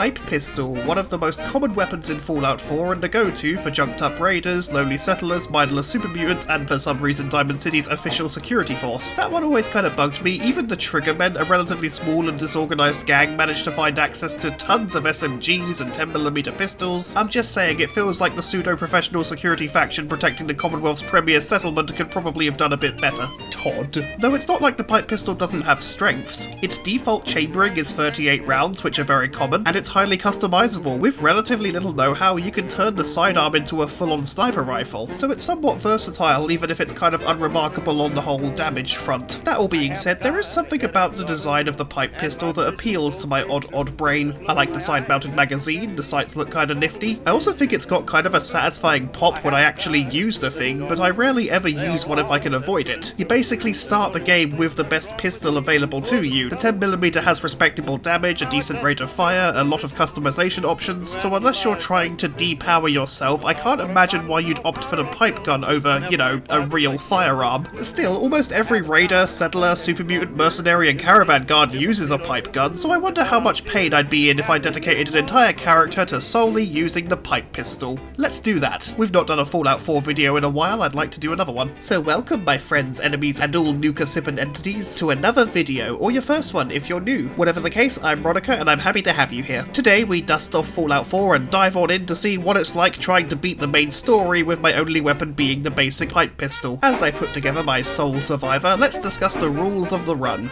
pipe pistol, one of the most common weapons in Fallout 4 and a go-to for junked up raiders, lonely settlers, mindless super mutants, and for some reason Diamond City's official security force. That one always kind of bugged me. Even the Triggermen, a relatively small and disorganized gang, managed to find access to tons of SMGs and 10mm pistols. I'm just saying, it feels like the pseudo-professional security faction protecting the Commonwealth's premier settlement could probably have done a bit better. Todd. Though it's not like the pipe pistol doesn't have strengths. Its default chambering is 38 rounds, which are very common, and it's highly customizable. With relatively little know-how, you can turn the sidearm into a full-on sniper rifle, so it's somewhat versatile even if it's kind of unremarkable on the whole damage front. That all being said, there is something about the design of the pipe pistol that appeals to my odd brain. I like the side-mounted magazine, the sights look kinda nifty. I also think it's got kind of a satisfying pop when I actually use the thing, but I rarely ever use one if I can avoid it. You basically start the game with the best pistol available to you. The 10mm has respectable damage, a decent rate of fire, a lot of customization options, so unless you're trying to depower yourself, I can't imagine why you'd opt for the pipe gun over, you know, a real firearm. Still, almost every raider, settler, super mutant, mercenary, and caravan guard uses a pipe gun, so I wonder how much pain I'd be in if I dedicated an entire character to solely using the pipe pistol. Let's do that. We've not done a Fallout 4 video in a while, I'd like to do another one. So welcome my friends, enemies, and all nuka-sippin' entities to another video, or your first one if you're new. Whatever the case, I'm Ronica and I'm happy to have you here. Today we dust off Fallout 4 and dive on in to see what it's like trying to beat the main story with my only weapon being the basic pipe pistol. As I put together my sole survivor, let's discuss the rules of the run.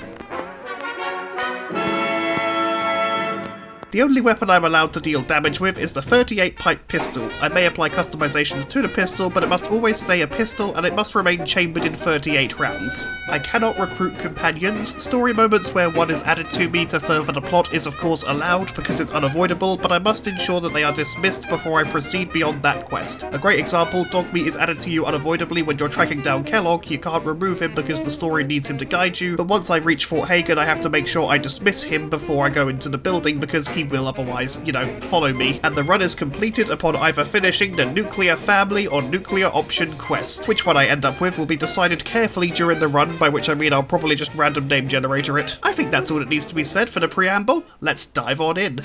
The only weapon I'm allowed to deal damage with is the 38 pipe pistol. I may apply customizations to the pistol, but it must always stay a pistol and it must remain chambered in 38 rounds. I cannot recruit companions. Story moments where one is added to me to further the plot is of course allowed because it's unavoidable, but I must ensure that they are dismissed before I proceed beyond that quest. A great example, Dogmeat is added to you unavoidably when you're tracking down Kellogg. You can't remove him because the story needs him to guide you, but once I reach Fort Hagen I have to make sure I dismiss him before I go into the building because he will otherwise, you know, follow me. And the run is completed upon either finishing the Nuclear Family or Nuclear Option quest. Which one I end up with will be decided carefully during the run, by which I mean I'll probably just random name generator it. I think that's all that needs to be said for the preamble. Let's dive on in.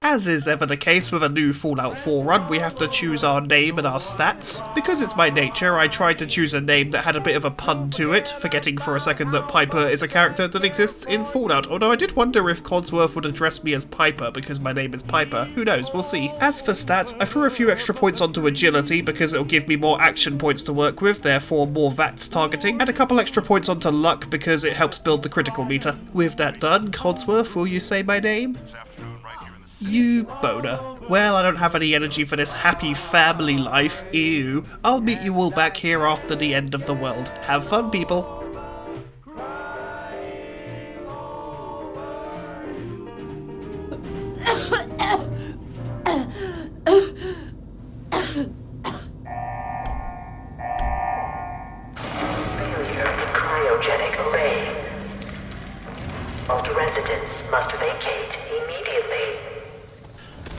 As is ever the case with a new Fallout 4 run, we have to choose our name and our stats. Because it's my nature, I tried to choose a name that had a bit of a pun to it, forgetting for a second that Piper is a character that exists in Fallout, although I did wonder if Codsworth would address me as Piper because my name is Piper. Who knows, we'll see. As for stats, I threw a few extra points onto agility because it'll give me more action points to work with, therefore more VATS targeting, and a couple extra points onto luck because it helps build the critical meter. With that done, Codsworth, will you say my name? You boner. Well, I don't have any energy for this happy family life. Ew. I'll meet you all back here after the end of the world. Have fun, people. Failure of cryogenic array. All residents must vacate immediately.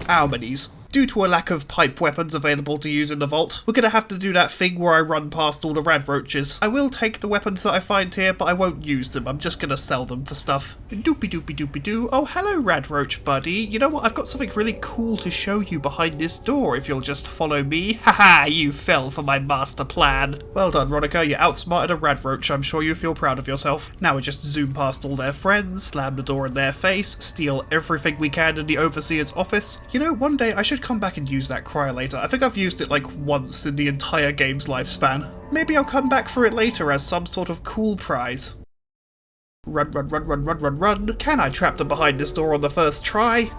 Ow, my knees. Due to a lack of pipe weapons available to use in the vault, we're gonna have to do that thing where I run past all the rad roaches. I will take the weapons that I find here, but I won't use them. I'm just gonna sell them for stuff. Doopy doopy doopy doo. Oh, hello, rad roach buddy. You know what? I've got something really cool to show you behind this door if you'll just follow me. Haha, you fell for my master plan. Well done, Ronica. You outsmarted a rad roach. I'm sure you feel proud of yourself. Now we just zoom past all their friends, slam the door in their face, steal everything we can in the Overseer's office. You know, one day I should come back and use that cryolator. I think I've used it like once in the entire game's lifespan. Maybe I'll come back for it later as some sort of cool prize. Run, run, run, run, run, run, run. Can I trap them behind this door on the first try?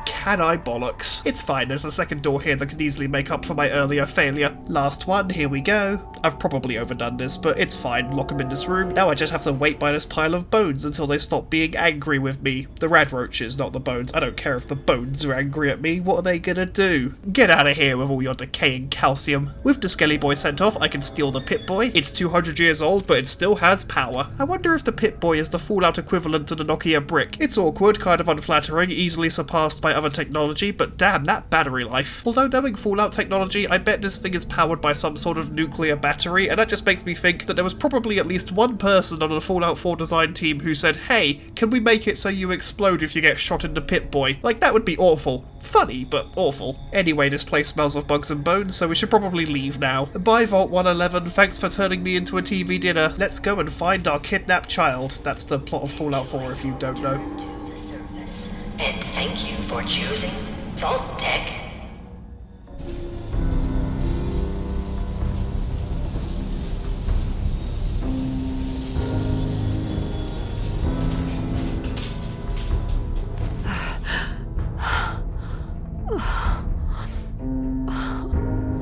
Can I bollocks? It's fine, there's a second door here that could easily make up for my earlier failure. Last one, here we go. I've probably overdone this, but it's fine, lock them in this room. Now I just have to wait by this pile of bones until they stop being angry with me. The rad roaches, not the bones. I don't care if the bones are angry at me, what are they gonna do? Get out of here with all your decaying calcium. With the Skelly Boy sent off, I can steal the Pit Boy. It's 200 years old, but it still has power. I wonder if the Pit Boy is the Fallout equivalent to the Nokia brick. It's awkward, kind of unflattering, easily surpassed by other technology, but damn, that battery life. Although knowing Fallout technology, I bet this thing is powered by some sort of nuclear battery battery, and that just makes me think that there was probably at least one person on the Fallout 4 design team who said, hey, can we make it so you explode if you get shot in the Pip-Boy? Like, that would be awful. Funny, but awful. Anyway, this place smells of bugs and bones, so we should probably leave now. Bye, Vault 111, thanks for turning me into a TV dinner. Let's go and find our kidnapped child. That's the plot of Fallout 4 if you don't know. And thank you for choosing Vault Tech.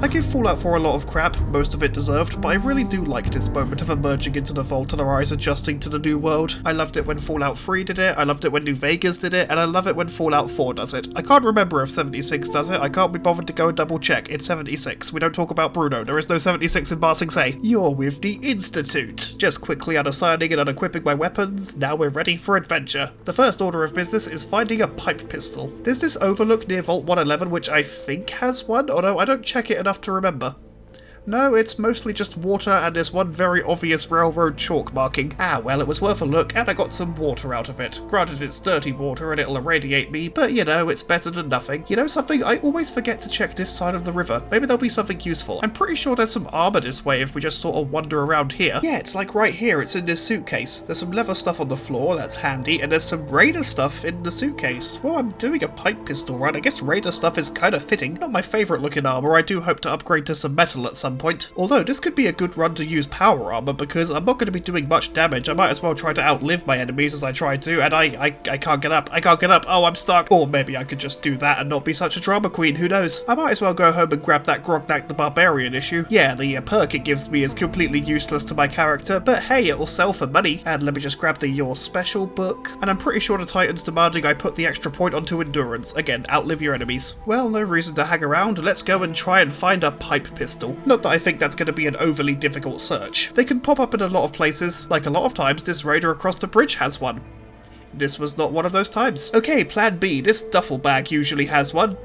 I give Fallout 4 a lot of crap, most of it deserved, but I really do like this moment of emerging into the vault and our eyes adjusting to the new world. I loved it when Fallout 3 did it, I loved it when New Vegas did it, and I love it when Fallout 4 does it. I can't remember if 76 does it, I can't be bothered to go and double check. It's 76. We don't talk about Bruno, there is no 76 in Bar Sing Se. You're with the Institute. Just quickly unassigning and unequipping my weapons, now we're ready for adventure. The first order of business is finding a pipe pistol. There's this overlook near Vault 111 which I think has one, although I don't check it enough to remember. No, it's mostly just water and there's one very obvious railroad chalk marking. Ah, well, it was worth a look and I got some water out of it. Granted, it's dirty water and it'll irradiate me, but you know, it's better than nothing. You know something? I always forget to check this side of the river. Maybe there'll be something useful. I'm pretty sure there's some armor this way if we just sort of wander around here. Yeah, it's like right here. It's in this suitcase. There's some leather stuff on the floor, that's handy, and there's some raider stuff in the suitcase. Well, I'm doing a pipe pistol run. I guess raider stuff is kind of fitting. Not my favourite looking armor. I do hope to upgrade to some metal at some point. Although this could be a good run to use power armor because I'm not going to be doing much damage. I might as well try to outlive my enemies as I try to, and I can't get up. I can't get up. Oh, I'm stuck. Or maybe I could just do that and not be such a drama queen. Who knows? I might as well go home and grab that Grognak the Barbarian issue. Yeah, the perk it gives me is completely useless to my character, but hey, it'll sell for money. And let me just grab the Your Special book. And I'm pretty sure the Titan's demanding I put the extra point onto endurance. Again, outlive your enemies. Well, no reason to hang around. Let's go and try and find a pipe pistol. Not that I think that's going to be an overly difficult search. They can pop up in a lot of places. Like a lot of times, this raider across the bridge has one. This was not one of those times. Okay, plan B. This duffel bag usually has one.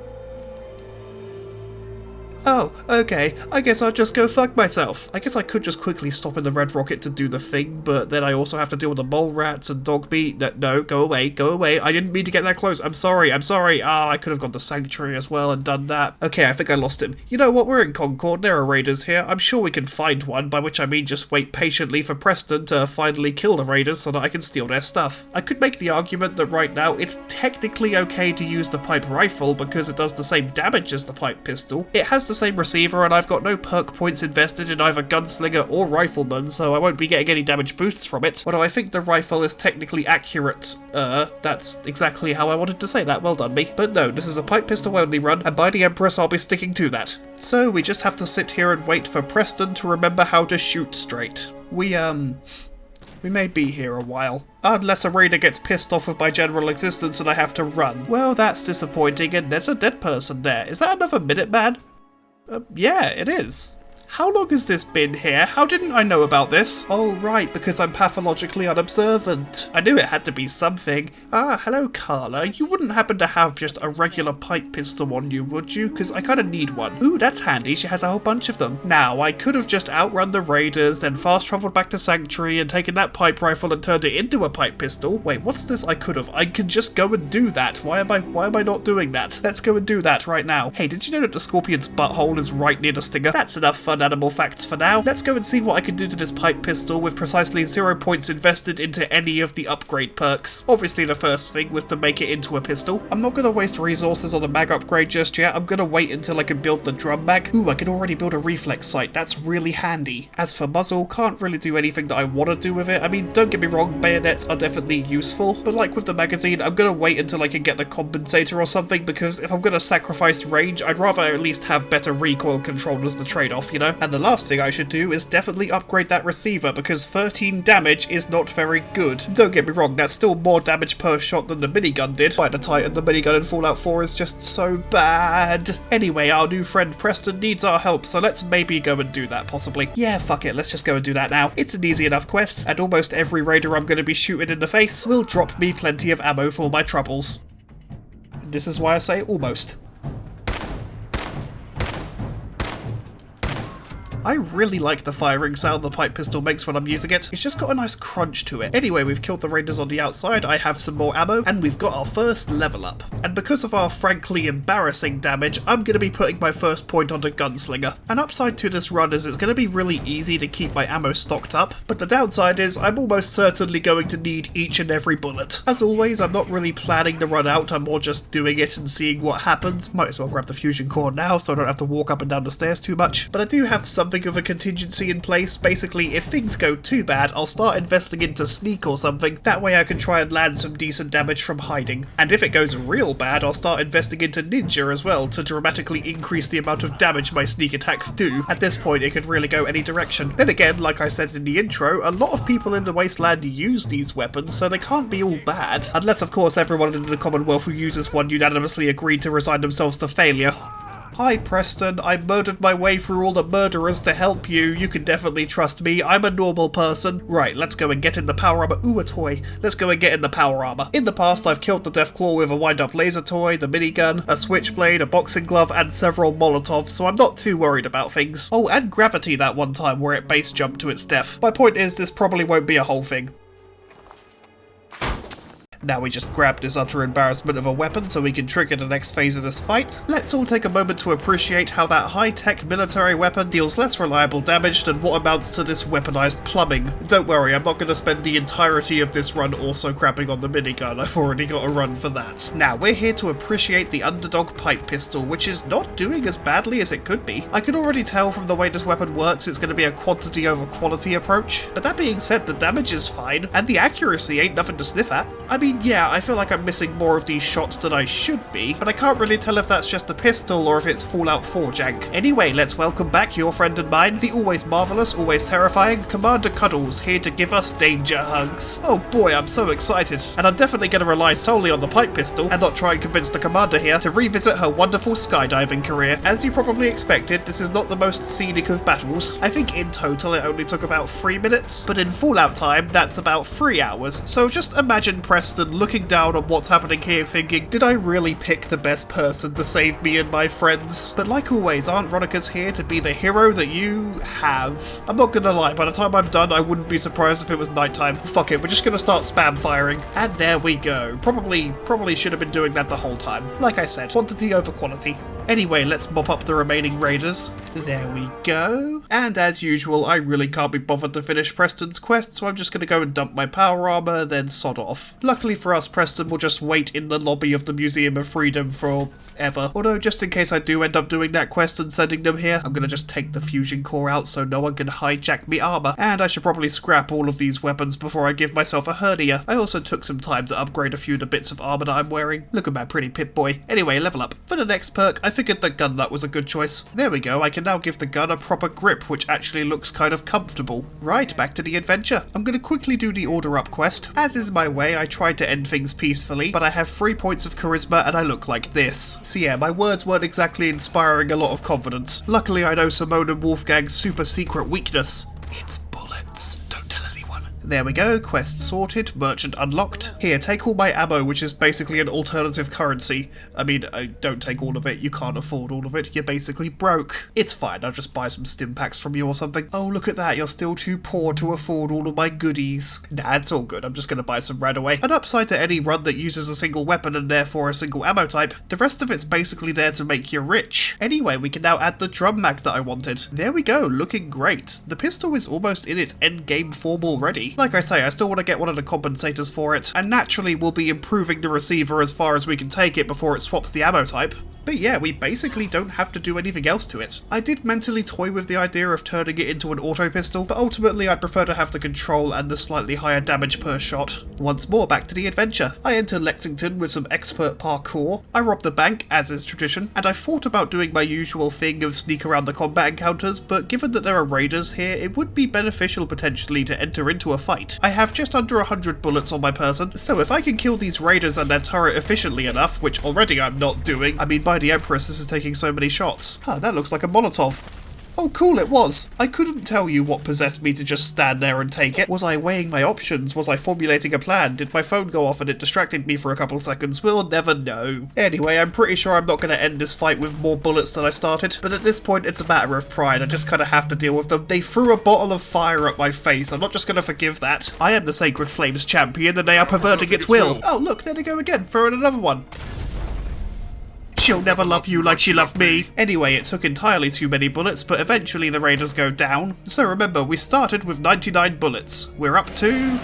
Oh, okay, I guess I'll just go fuck myself. I guess I could just quickly stop in the Red Rocket to do the thing, but then I also have to deal with the mole rats and dog meat. No, go away, I didn't mean to get that close, I'm sorry. Ah, I could have gone to Sanctuary as well and done that. Okay, I think I lost him. You know what, we're in Concord, there are raiders here. I'm sure we can find one, by which I mean just wait patiently for Preston to finally kill the raiders so that I can steal their stuff. I could make the argument that right now it's technically okay to use the pipe rifle because it does the same damage as the pipe pistol. It has the same receiver and I've got no perk points invested in either gunslinger or rifleman, so I won't be getting any damage boosts from it. Although I think the rifle is technically accurate. That's exactly how I wanted to say that, well done me. But no, this is a pipe pistol only run, and by the Empress I'll be sticking to that. So we just have to sit here and wait for Preston to remember how to shoot straight. We may be here a while. Unless a raider gets pissed off with my general existence and I have to run. Well, that's disappointing, and there's a dead person there. Is that another Minuteman? Yeah, it is. How long has this been here? How didn't I know about this? Oh, right, because I'm pathologically unobservant. I knew it had to be something. Ah, hello, Carla. You wouldn't happen to have just a regular pipe pistol on you, would you? Because I kind of need one. Ooh, that's handy. She has a whole bunch of them. Now, I could have just outrun the raiders, then fast-traveled back to Sanctuary and taken that pipe rifle and turned it into a pipe pistol. Wait, what's this I could have? I can just go and do that. Why am I not doing that? Let's go and do that right now. Hey, did you know that the scorpion's butthole is right near the stinger? That's enough fun animal facts for now. Let's go and see what I can do to this pipe pistol with precisely 0 points invested into any of the upgrade perks. Obviously the first thing was to make it into a pistol. I'm not going to waste resources on a mag upgrade just yet. I'm going to wait until I can build the drum mag. Ooh, I can already build a reflex sight. That's really handy. As for muzzle, can't really do anything that I want to do with it. I mean, don't get me wrong, bayonets are definitely useful, but like with the magazine, I'm going to wait until I can get the compensator or something, because if I'm going to sacrifice range, I'd rather at least have better recoil control as the trade-off, you know? And the last thing I should do is definitely upgrade that receiver, because 13 damage is not very good. Don't get me wrong, that's still more damage per shot than the minigun did. By the Titan, the minigun in Fallout 4 is just so bad. Anyway, our new friend Preston needs our help, so let's maybe go and do that, possibly. Yeah, fuck it, let's just go and do that now. It's an easy enough quest, and almost every raider I'm going to be shooting in the face will drop me plenty of ammo for my troubles. This is why I say almost. I really like the firing sound the pipe pistol makes when I'm using it. It's just got a nice crunch to it. Anyway, we've killed the raiders on the outside, I have some more ammo, and we've got our first level up. And because of our frankly embarrassing damage, I'm going to be putting my first point onto Gunslinger. An upside to this run is it's going to be really easy to keep my ammo stocked up, but the downside is I'm almost certainly going to need each and every bullet. As always, I'm not really planning to run out, I'm more just doing it and seeing what happens. Might as well grab the fusion core now so I don't have to walk up and down the stairs too much. But I do have something of a contingency in place. Basically, if things go too bad, I'll start investing into sneak or something. That way I can try and land some decent damage from hiding. And if it goes real bad, I'll start investing into ninja as well to dramatically increase the amount of damage my sneak attacks do. At this point, it could really go any direction. Then again, like I said in the intro, a lot of people in the Wasteland use these weapons, so they can't be all bad. Unless, of course, everyone in the Commonwealth who uses one unanimously agreed to resign themselves to failure. Hi Preston, I murdered my way through all the murderers to help you. You can definitely trust me, I'm a normal person. Right, let's go and get in the power armor. Ooh, a toy. Let's go and get in the power armor. In the past, I've killed the Deathclaw with a wind-up laser toy, the minigun, a switchblade, a boxing glove, and several Molotovs, so I'm not too worried about things. Oh, and Gravity that one time where it base jumped to its death. My point is, this probably won't be a whole thing. Now we just grab this utter embarrassment of a weapon so we can trigger the next phase of this fight. Let's all take a moment to appreciate how that high-tech military weapon deals less reliable damage than what amounts to this weaponized plumbing. Don't worry, I'm not going to spend the entirety of this run also crapping on the minigun, I've already got a run for that. Now we're here to appreciate the underdog pipe pistol, which is not doing as badly as it could be. I can already tell from the way this weapon works it's going to be a quantity over quality approach, but that being said, the damage is fine, and the accuracy ain't nothing to sniff at. I mean, yeah, I feel like I'm missing more of these shots than I should be, but I can't really tell if that's just a pistol or if it's Fallout 4 jank. Anyway, let's welcome back your friend and mine, the always marvellous, always terrifying Commander Cuddles, here to give us danger hugs. Oh boy, I'm so excited. And I'm definitely going to rely solely on the pipe pistol, and not try and convince the Commander here to revisit her wonderful skydiving career. As you probably expected, this is not the most scenic of battles. I think in total it only took about 3 minutes, but in Fallout time, that's about 3 hours. So just imagine Preston looking down on what's happening here thinking, did I really pick the best person to save me and my friends? But like always, Aunt Veronica's here to be the hero that you have. I'm not gonna lie, by the time I'm done, I wouldn't be surprised if it was nighttime. Fuck it, we're just gonna start spam firing. And there we go. Probably should have been doing that the whole time. Like I said, quantity over quality. Anyway, let's mop up the remaining raiders. There we go. And as usual, I really can't be bothered to finish Preston's quest, so I'm just going to go and dump my power armor, then sod off. Luckily for us, Preston will just wait in the lobby of the Museum of Freedom forever. Although, just in case I do end up doing that quest and sending them here, I'm going to just take the fusion core out so no one can hijack me armor. And I should probably scrap all of these weapons before I give myself a hernia. I also took some time to upgrade a few of the bits of armor that I'm wearing. Look at my pretty Pip-Boy. Anyway, level up. For the next perk, I figured the gun nut was a good choice. There we go, I can now give the gun a proper grip, which actually looks kind of comfortable. Right, back to the adventure. I'm going to quickly do the order up quest. As is my way, I tried to end things peacefully, but I have 3 points of charisma and I look like this. So yeah, my words weren't exactly inspiring a lot of confidence. Luckily I know Simone and Wolfgang's super secret weakness. It's bullets. Don't tell anyone. There we go, quest sorted, merchant unlocked. Here, take all my ammo, which is basically an alternative currency. I mean, don't take all of it, you can't afford all of it, you're basically broke. It's fine, I'll just buy some stim packs from you or something. Oh, look at that, you're still too poor to afford all of my goodies. Nah, it's all good, I'm just gonna buy some right away. An upside to any run that uses a single weapon and therefore a single ammo type, the rest of it's basically there to make you rich. Anyway, we can now add the drum mag that I wanted. There we go, looking great. The pistol is almost in its endgame form already. Like I say, I still want to get one of the compensators for it, and naturally we'll be improving the receiver as far as we can take it before it swaps the ammo type. But yeah, we basically don't have to do anything else to it. I did mentally toy with the idea of turning it into an auto pistol, but ultimately I'd prefer to have the control and the slightly higher damage per shot. Once more, back to the adventure. I enter Lexington with some expert parkour, I rob the bank, as is tradition, and I thought about doing my usual thing of sneak around the combat encounters, but given that there are raiders here, it would be beneficial potentially to enter into a fight. I have just under 100 bullets on my person, so if I can kill these raiders and their turret efficiently enough, which already I'm not doing, I mean by the Empress this is taking so many shots. Huh, that looks like a Molotov. Oh cool, it was. I couldn't tell you what possessed me to just stand there and take it. Was I weighing my options? Was I formulating a plan? Did my phone go off and it distracted me for a couple of seconds? We'll never know. Anyway, I'm pretty sure I'm not going to end this fight with more bullets than I started, but at this point it's a matter of pride. I just kind of have to deal with them. They threw a bottle of fire at my face. I'm not just going to forgive that. I am the Sacred Flames champion and they are perverting its will. Oh look, there they go again, throwing another one. She'll never love you like she loved me. Anyway, it took entirely too many bullets, but eventually the raiders go down. So remember, we started with 99 bullets. We're up to...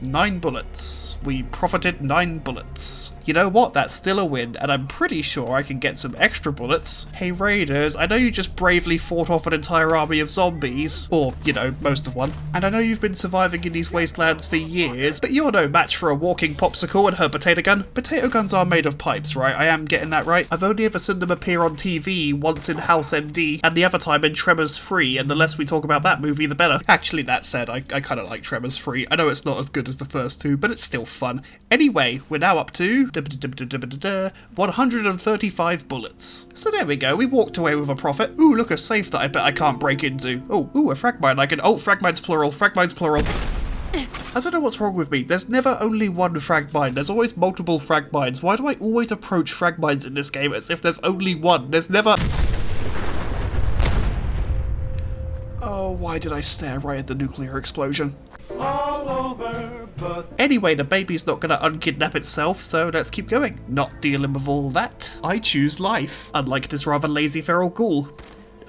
9 bullets. We profited 9 bullets. You know what? That's still a win, and I'm pretty sure I can get some extra bullets. Hey Raiders, I know you just bravely fought off an entire army of zombies. Or, you know, most of one. And I know you've been surviving in these wastelands for years, but you're no match for a walking popsicle and her potato gun. Potato guns are made of pipes, right? I am getting that right. I've only ever seen them appear on TV, once in House MD, and the other time in Tremors 3, and the less we talk about that movie, the better. Actually, that said, I kind of like Tremors 3. I know it's not as good as the first two, but it's still fun. Anyway, we're now up to 135 bullets. So there we go, we walked away with a profit. Ooh, look, a safe that I bet I can't break into. Oh, ooh, a frag mine I can... Oh, frag mine's plural, frag mine's plural. I don't know what's wrong with me. There's never only one frag mine. There's always multiple frag mines. Why do I always approach frag mines in this game as if there's only one? There's never... Oh, why did I stare right at the nuclear explosion? All over, but... Anyway, the baby's not gonna unkidnap itself, so let's keep going. Not dealing with all that. I choose life, unlike this rather lazy feral ghoul.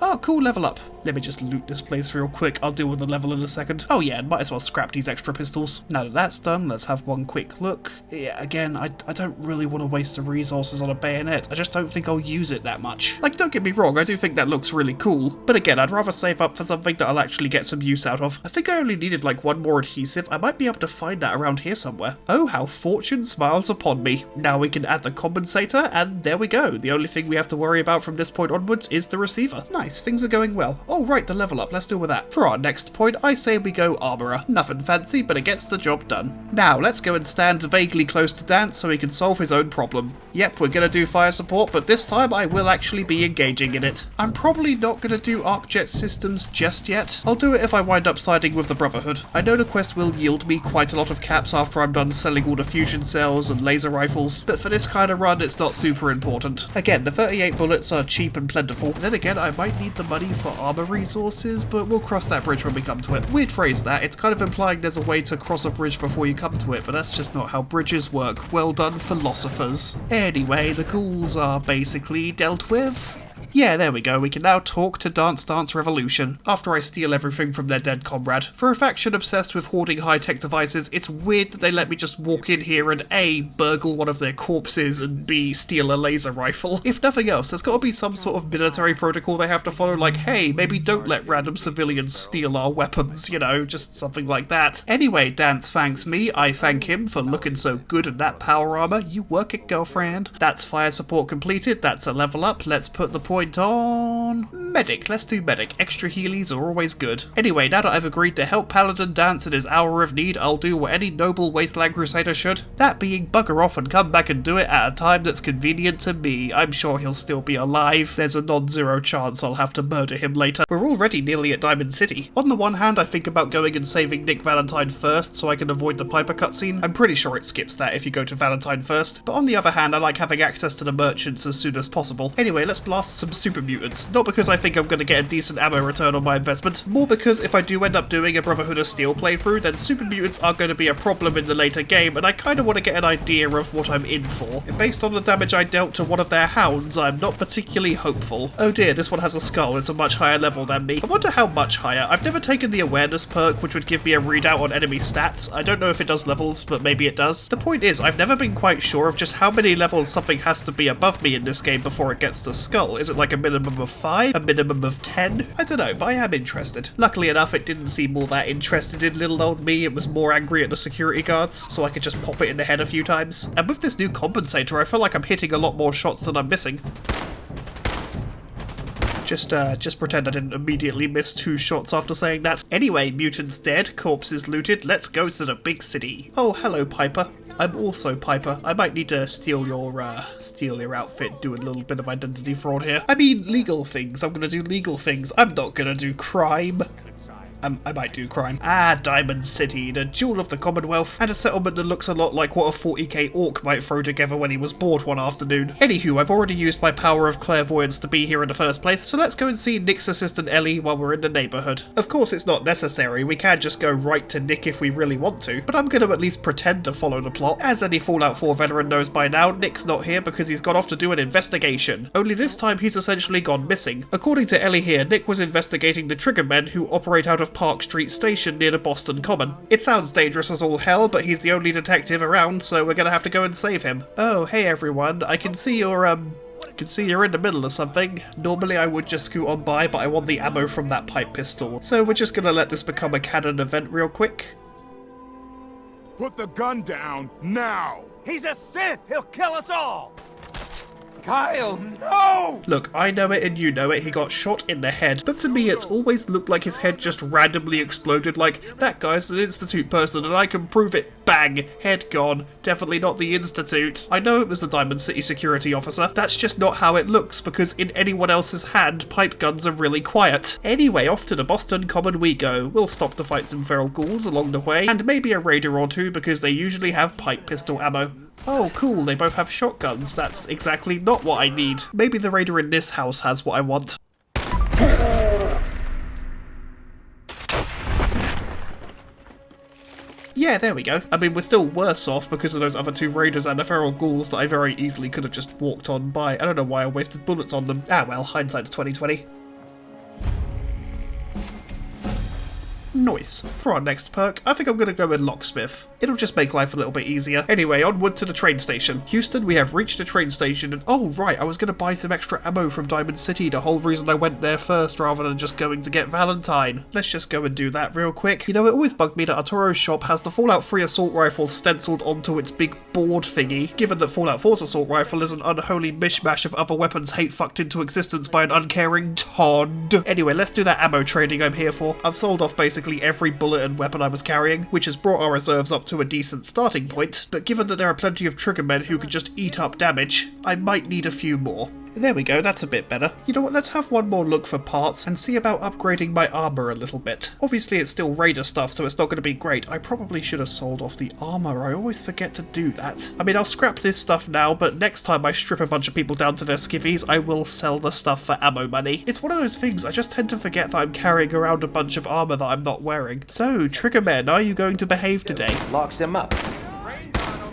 Oh, cool, level up. Let me just loot this place real quick. I'll deal with the level in a second. Oh yeah, might as well scrap these extra pistols. Now that that's done, let's have one quick look. Yeah, again, I don't really want to waste the resources on a bayonet. I just don't think I'll use it that much. Like, don't get me wrong, I do think that looks really cool. But again, I'd rather save up for something that I'll actually get some use out of. I think I only needed like one more adhesive. I might be able to find that around here somewhere. Oh, how fortune smiles upon me. Now we can add the compensator, and there we go. The only thing we have to worry about from this point onwards is the receiver. Nice, things are going well. Oh right, the level up, let's deal with that. For our next point, I say we go armourer. Nothing fancy, but it gets the job done. Now, let's go and stand vaguely close to Dance so he can solve his own problem. Yep, we're gonna do fire support, but this time I will actually be engaging in it. I'm probably not gonna do arc jet systems just yet. I'll do it if I wind up siding with the Brotherhood. I know the quest will yield me quite a lot of caps after I'm done selling all the fusion cells and laser rifles, but for this kind of run it's not super important. Again, the 38 bullets are cheap and plentiful. Then again, I might need the money for armor resources, but we'll cross that bridge when we come to it. Weird phrase that, it's kind of implying there's a way to cross a bridge before you come to it, but that's just not how bridges work. Well done, philosophers. Anyway, the ghouls are basically dealt with. Yeah, there we go, we can now talk to Dance Dance Revolution, after I steal everything from their dead comrade. For a faction obsessed with hoarding high-tech devices, it's weird that they let me just walk in here and A, burgle one of their corpses, and B, steal a laser rifle. If nothing else, there's gotta be some sort of military protocol they have to follow, like, hey, maybe don't let random civilians steal our weapons, you know, just something like that. Anyway, Dance thanks me, I thank him for looking so good in that power armor. You work it, girlfriend. That's fire support completed, that's a level up, let's put the point on medic. Let's do medic. Extra healies are always good. Anyway, now that I've agreed to help Paladin Dance in his hour of need, I'll do what any noble Wasteland Crusader should. That being bugger off and come back and do it at a time that's convenient to me. I'm sure he'll still be alive. There's a non-zero chance I'll have to murder him later. We're already nearly at Diamond City. On the one hand, I think about going and saving Nick Valentine first so I can avoid the Piper cutscene. I'm pretty sure it skips that if you go to Valentine first. But on the other hand, I like having access to the merchants as soon as possible. Anyway, let's blast some super mutants. Not because I think I'm going to get a decent ammo return on my investment, more because if I do end up doing a Brotherhood of Steel playthrough, then super mutants are going to be a problem in the later game, and I kind of want to get an idea of what I'm in for. And based on the damage I dealt to one of their hounds, I'm not particularly hopeful. Oh dear, this one has a skull. It's a much higher level than me. I wonder how much higher. I've never taken the awareness perk, which would give me a readout on enemy stats. I don't know if it does levels, but maybe it does. The point is, I've never been quite sure of just how many levels something has to be above me in this game before it gets the skull. Is it like a minimum of 5? A minimum of 10? I don't know, but I am interested. Luckily enough, it didn't seem all that interested in little old me. It was more angry at the security guards, so I could just pop it in the head a few times. And with this new compensator, I feel like I'm hitting a lot more shots than I'm missing. Just pretend I didn't immediately miss 2 shots after saying that. Anyway, mutants dead, corpses looted, let's go to the big city. Oh, hello, Piper. I'm also Piper. I might need to steal your outfit, do a little bit of identity fraud here. I mean, legal things. I'm gonna do legal things. I'm not gonna do crime. I might do crime. Diamond City, the jewel of the Commonwealth, and a settlement that looks a lot like what a 40k orc might throw together when he was bored one afternoon. Anywho, I've already used my power of clairvoyance to be here in the first place, so let's go and see Nick's assistant Ellie while we're in the neighbourhood. Of course it's not necessary, we can just go right to Nick if we really want to, but I'm gonna at least pretend to follow the plot. As any Fallout 4 veteran knows by now, Nick's not here because he's gone off to do an investigation. Only this time he's essentially gone missing. According to Ellie here, Nick was investigating the Triggermen who operate out of Park Street Station near the Boston Common. It sounds dangerous as all hell, but he's the only detective around, so we're gonna have to go and save him. Oh, hey everyone, I can see you're in the middle of something. Normally I would just scoot on by, but I want the ammo from that pipe pistol. So we're just gonna let this become a canon event real quick. Put the gun down, now! He's a Sith! He'll kill us all! Kyle, no! Look, I know it and you know it, he got shot in the head, but to me it's always looked like his head just randomly exploded, like, that guy's an Institute person and I can prove it. Bang! Head gone. Definitely not the Institute. I know it was the Diamond City security officer. That's just not how it looks, because in anyone else's hand, pipe guns are really quiet. Anyway, off to the Boston Common we go. We'll stop to fight some feral ghouls along the way, and maybe a raider or two because they usually have pipe pistol ammo. Oh cool, they both have shotguns. That's exactly not what I need. Maybe the raider in this house has what I want. Yeah, there we go. I mean, we're still worse off because of those other two raiders and the feral ghouls that I very easily could have just walked on by. I don't know why I wasted bullets on them. Ah well, hindsight's 20/20. Nice. For our next perk, I think I'm gonna go with Locksmith. It'll just make life a little bit easier. Anyway, onward to the train station. Houston, we have reached the train station and oh right, I was gonna buy some extra ammo from Diamond City, the whole reason I went there first rather than just going to get Valentine. Let's just go and do that real quick. You know, it always bugged me that Arturo's shop has the Fallout 3 assault rifle stenciled onto its big board thingy, given that Fallout 4's assault rifle is an unholy mishmash of other weapons hate-fucked into existence by an uncaring Todd. Anyway, let's do that ammo trading I'm here for. I've sold off basically every bullet and weapon I was carrying, which has brought our reserves up to a decent starting point, but given that there are plenty of triggermen who can just eat up damage, I might need a few more. There we go, that's a bit better. You know what, let's have one more look for parts and see about upgrading my armour a little bit. Obviously it's still raider stuff, so it's not going to be great. I probably should have sold off the armour, I always forget to do that. I mean, I'll scrap this stuff now, but next time I strip a bunch of people down to their skivvies, I will sell the stuff for ammo money. It's one of those things, I just tend to forget that I'm carrying around a bunch of armour that I'm not wearing. So, Triggermen, are you going to behave today? Locks him up.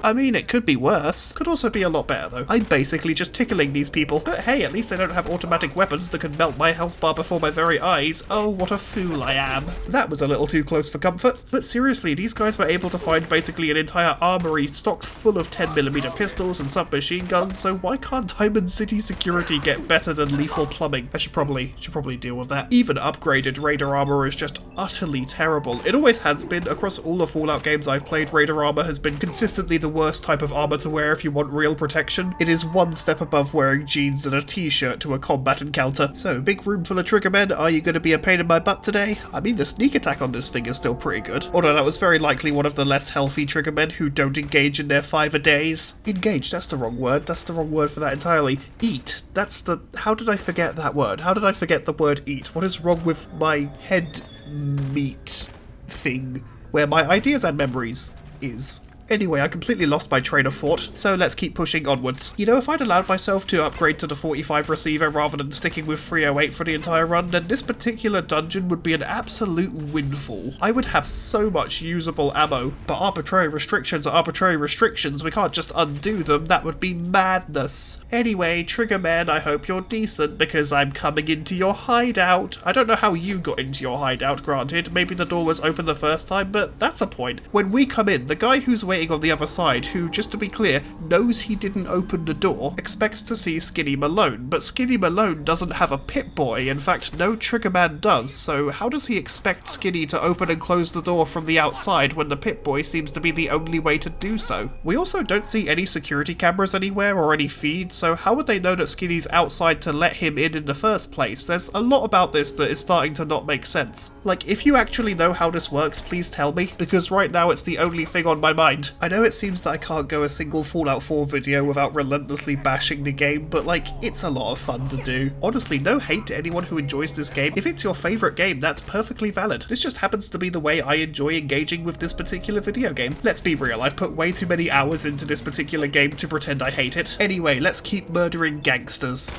I mean, it could be worse. Could also be a lot better, though. I'm basically just tickling these people. But hey, at least they don't have automatic weapons that can melt my health bar before my very eyes. Oh, what a fool I am. That was a little too close for comfort. But seriously, these guys were able to find basically an entire armory stocked full of 10mm pistols and submachine guns, so why can't Diamond City security get better than lethal plumbing? I should probably deal with that. Even upgraded raider armor is just utterly terrible. It always has been. Across all the Fallout games I've played, raider armor has been consistently the worst type of armor to wear if you want real protection. It is one step above wearing jeans and a t-shirt to a combat encounter. So, big room full of triggermen, are you going to be a pain in my butt today? I mean, the sneak attack on this thing is still pretty good. Although that was very likely one of the less healthy triggermen who don't engage in their 5-a-days. Engage, that's the wrong word. That's the wrong word for that entirely. Eat, that's the... How did I forget that word? How did I forget the word eat? What is wrong with my head meat thing? Where my ideas and memories is. Anyway, I completely lost my train of thought, so let's keep pushing onwards. You know, if I'd allowed myself to upgrade to the 45 receiver rather than sticking with 308 for the entire run, then this particular dungeon would be an absolute windfall. I would have so much usable ammo, but arbitrary restrictions are arbitrary restrictions, we can't just undo them, that would be madness. Anyway, Triggerman, I hope you're decent, because I'm coming into your hideout. I don't know how you got into your hideout, granted, maybe the door was open the first time, but that's a point. When we come in, the guy who's waiting on the other side, who, just to be clear, knows he didn't open the door, expects to see Skinny Malone, but Skinny Malone doesn't have a Pip-Boy, in fact no Triggerman does, so how does he expect Skinny to open and close the door from the outside when the Pip-Boy seems to be the only way to do so? We also don't see any security cameras anywhere or any feeds, so how would they know that Skinny's outside to let him in the first place? There's a lot about this that is starting to not make sense. Like, if you actually know how this works, please tell me, because right now it's the only thing on my mind. mind. I know it seems that I can't go a single Fallout 4 video without relentlessly bashing the game, but like, it's a lot of fun to do. Honestly, no hate to anyone who enjoys this game. If it's your favourite game, that's perfectly valid. This just happens to be the way I enjoy engaging with this particular video game. Let's be real, I've put way too many hours into this particular game to pretend I hate it. Anyway, let's keep murdering gangsters.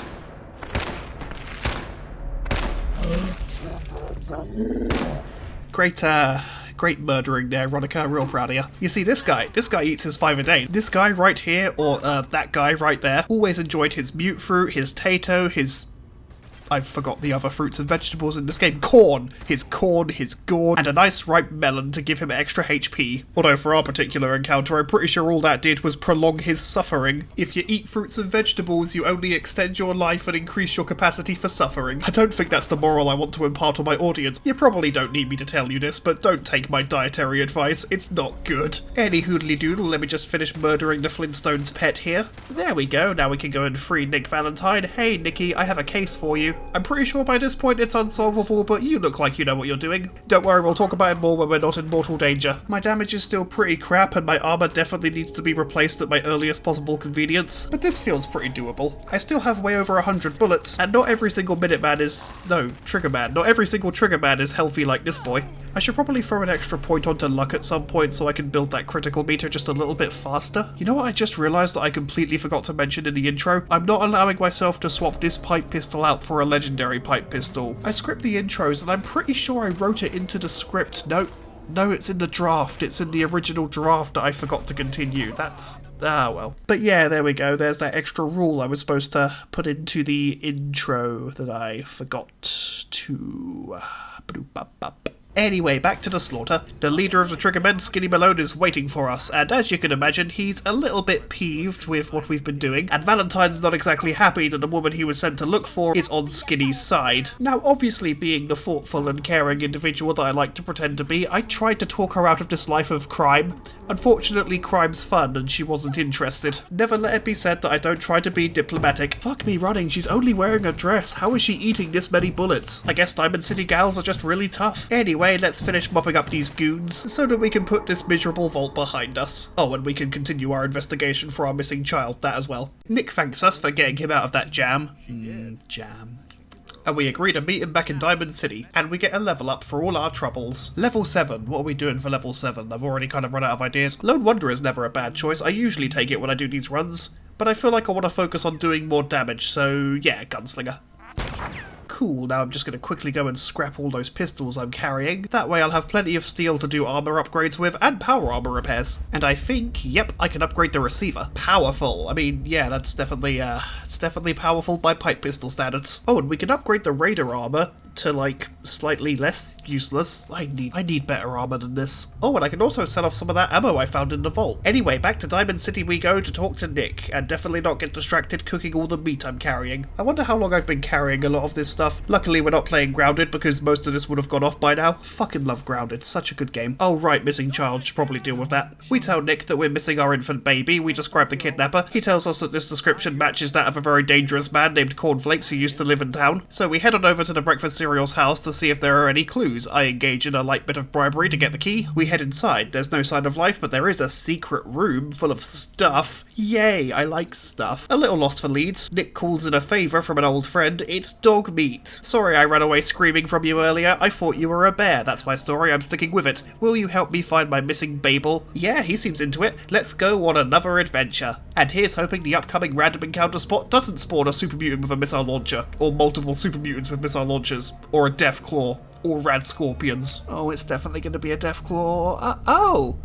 Great murdering there, Ronica. Real proud of you. You see, this guy eats his 5 a day. This guy right here, or that guy right there, always enjoyed his mute fruit, his tato, his... I forgot the other fruits and vegetables in this game. Corn, his gourd, and a nice ripe melon to give him extra HP. Although for our particular encounter, I'm pretty sure all that did was prolong his suffering. If you eat fruits and vegetables, you only extend your life and increase your capacity for suffering. I don't think that's the moral I want to impart on my audience. You probably don't need me to tell you this, but don't take my dietary advice. It's not good. Any hoodly doodle, let me just finish murdering the Flintstones pet here. There we go, now we can go and free Nick Valentine. Hey Nicky, I have a case for you. I'm pretty sure by this point it's unsolvable, but you look like you know what you're doing. Don't worry, we'll talk about it more when we're not in mortal danger. My damage is still pretty crap and my armor definitely needs to be replaced at my earliest possible convenience, but this feels pretty doable. I still have way over 100 bullets, and not every single Minuteman is... no, Triggerman. Not every single Triggerman is healthy like this boy. I should probably throw an extra point onto luck at some point so I can build that critical meter just a little bit faster. You know what I just realised that I completely forgot to mention in the intro? I'm not allowing myself to swap this pipe pistol out for a legendary pipe pistol. I script the intros and I'm pretty sure I wrote it into the script. No, it's in the draft. It's in the original draft that I forgot to continue. That's... ah, well. But yeah, there we go. There's that extra rule I was supposed to put into the intro that I forgot to... Anyway, back to the slaughter. The leader of the Triggermen, Skinny Malone, is waiting for us, and as you can imagine, he's a little bit peeved with what we've been doing, and Valentine's not exactly happy that the woman he was sent to look for is on Skinny's side. Now, obviously being the thoughtful and caring individual that I like to pretend to be, I tried to talk her out of this life of crime. Unfortunately, crime's fun, and she wasn't interested. Never let it be said that I don't try to be diplomatic. Fuck me running, she's only wearing a dress. How is she eating this many bullets? I guess Diamond City gals are just really tough. Anyway, let's finish mopping up these goons so that we can put this miserable vault behind us. Oh, and we can continue our investigation for our missing child, that as well. Nick thanks us for getting him out of that jam. Jam. And we agree to meet him back in Diamond City, and we get a level up for all our troubles. Level 7, what are we doing for level 7? I've already kind of run out of ideas. Lone Wanderer is never a bad choice, I usually take it when I do these runs, but I feel like I want to focus on doing more damage, so yeah, Gunslinger. Cool, now I'm just going to quickly go and scrap all those pistols I'm carrying. That way I'll have plenty of steel to do armor upgrades with and power armor repairs. And I think, yep, I can upgrade the receiver. Powerful. I mean, yeah, that's definitely, it's definitely powerful by pipe pistol standards. Oh, and we can upgrade the raider armor to, like, slightly less useless. I need better armor than this. Oh, and I can also sell off some of that ammo I found in the vault. Anyway, back to Diamond City we go to talk to Nick, and definitely not get distracted cooking all the meat I'm carrying. I wonder how long I've been carrying a lot of this stuff. Luckily we're not playing Grounded because most of this would have gone off by now. Fucking love Grounded, such a good game. Oh right, missing child, should probably deal with that. We tell Nick that we're missing our infant baby, we describe the kidnapper. He tells us that this description matches that of a very dangerous man named Cornflakes who used to live in town. So we head on over to the breakfast cereal's house to see if there are any clues. I engage in a light bit of bribery to get the key. We head inside, there's no sign of life, but there is a secret room full of stuff. Yay, I like stuff. A little lost for leads. Nick calls in a favour from an old friend. It's dog meat. Sorry I ran away screaming from you earlier. I thought you were a bear. That's my story. I'm sticking with it. Will you help me find my missing Babel? Yeah, he seems into it. Let's go on another adventure. And here's hoping the upcoming random encounter spot doesn't spawn a super mutant with a missile launcher, or multiple super mutants with missile launchers, or a death claw, or rad scorpions. Oh, it's definitely going to be a death claw. Oh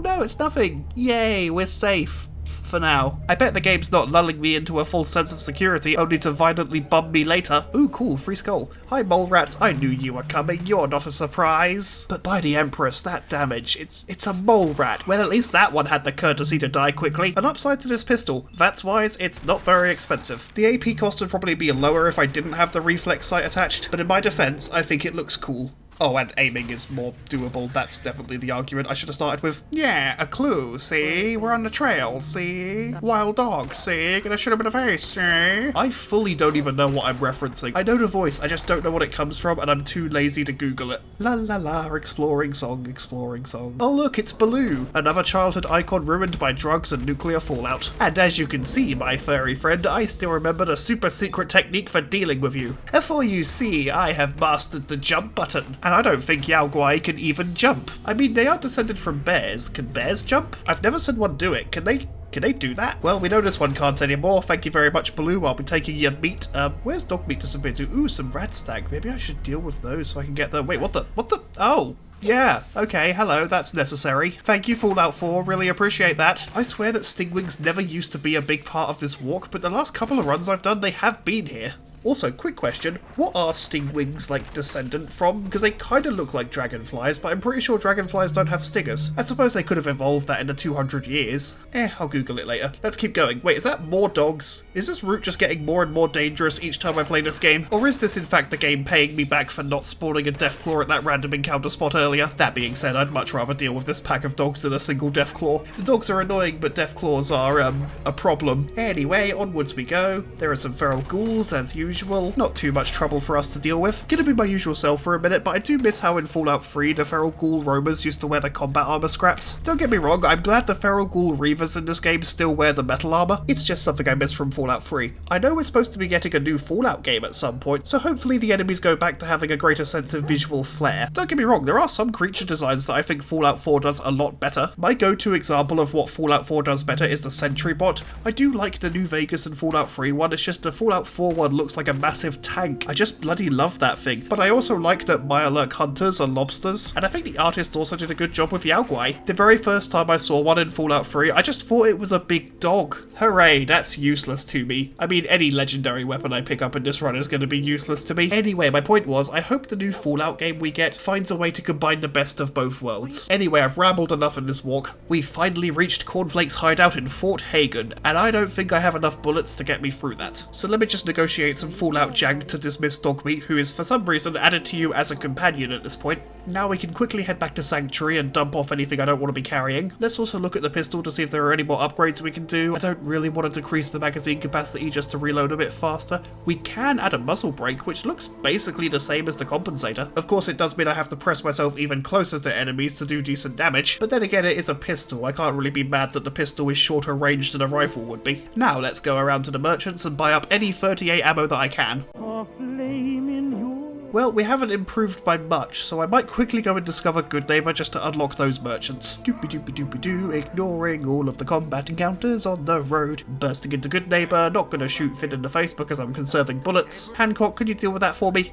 no, it's nothing. Yay, we're safe. For now. I bet the game's not lulling me into a false sense of security, only to violently bum me later. Ooh, cool, free skull. Hi, mole rats, I knew you were coming, you're not a surprise. But by the Empress, that damage, it's a mole rat. Well, at least that one had the courtesy to die quickly. An upside to this pistol, that's wise, it's not very expensive. The AP cost would probably be lower if I didn't have the reflex sight attached, but in my defense, I think it looks cool. Oh, and aiming is more doable. That's definitely the argument I should have started with. Yeah, a clue, see? We're on the trail, see? Wild dog, see? Gonna shoot him in the face, see? I fully don't even know what I'm referencing. I know the voice, I just don't know what it comes from, and I'm too lazy to Google it. La la la, exploring song, exploring song. Oh look, it's Baloo, another childhood icon ruined by drugs and nuclear fallout. And as you can see, my furry friend, I still remember the super secret technique for dealing with you. For you see, I have mastered the jump button. And I don't think Yao Guai can even jump. I mean, they are descended from bears. Can bears jump? I've never seen one do it. Can they do that? Well, we know this one can't anymore. Thank you very much, Baloo. I'll be taking your meat. Where's dog meat disappeared to? Ooh, some rat stag. Maybe I should deal with those so I can get the... Wait, what the? Oh! Yeah, okay, hello, that's necessary. Thank you, Fallout 4, really appreciate that. I swear that stingwings never used to be a big part of this walk, but the last couple of runs I've done, they have been here. Also, quick question, what are stingwings, like, descendant from? Because they kind of look like dragonflies, but I'm pretty sure dragonflies don't have stingers. I suppose they could have evolved that in the 200 years. I'll Google it later. Let's keep going. Wait, is that more dogs? Is this route just getting more and more dangerous each time I play this game? Or is this in fact the game paying me back for not spawning a Deathclaw at that random encounter spot earlier? That being said, I'd much rather deal with this pack of dogs than a single Deathclaw. The dogs are annoying, but Deathclaws are, a problem. Anyway, onwards we go. There are some feral ghouls, as usual. Not too much trouble for us to deal with. Gonna be my usual self for a minute, but I do miss how in Fallout 3 the feral ghoul roamers used to wear the combat armor scraps. Don't get me wrong, I'm glad the feral ghoul reavers in this game still wear the metal armor. It's just something I miss from Fallout 3. I know we're supposed to be getting a new Fallout game at some point, so hopefully the enemies go back to having a greater sense of visual flair. Don't get me wrong, there are some creature designs that I think Fallout 4 does a lot better. My go-to example of what Fallout 4 does better is the sentry bot. I do like the New Vegas and Fallout 3 one, it's just the Fallout 4 one looks like a massive tank. I just bloody love that thing. But I also like that Mirelurk hunters are lobsters, and I think the artists also did a good job with Yao Guai. The very first time I saw one in Fallout 3, I just thought it was a big dog. Hooray, that's useless to me. I mean, any legendary weapon I pick up in this run is going to be useless to me. Anyway, my point was, I hope the new Fallout game we get finds a way to combine the best of both worlds. Anyway, I've rambled enough in this walk. We've finally reached Cornflake's hideout in Fort Hagen, and I don't think I have enough bullets to get me through that. So let me just negotiate some Fallout jank to dismiss Dogmeat, who is for some reason added to you as a companion at this point. Now we can quickly head back to Sanctuary and dump off anything I don't want to be carrying. Let's also look at the pistol to see if there are any more upgrades we can do. I don't really want to decrease the magazine capacity just to reload a bit faster. We can add a muzzle brake, which looks basically the same as the compensator. Of course, it does mean I have to press myself even closer to enemies to do decent damage, but then again it is a pistol. I can't really be mad that the pistol is shorter range than a rifle would be. Now let's go around to the merchants and buy up any 38 ammo that I can. Well, we haven't improved by much, so I might quickly go and discover Good Neighbor just to unlock those merchants. Doopy-doopy-doopy-doo, ignoring all of the combat encounters on the road. Bursting into Good Neighbor, not gonna shoot Finn in the face because I'm conserving bullets. Hancock, could you deal with that for me?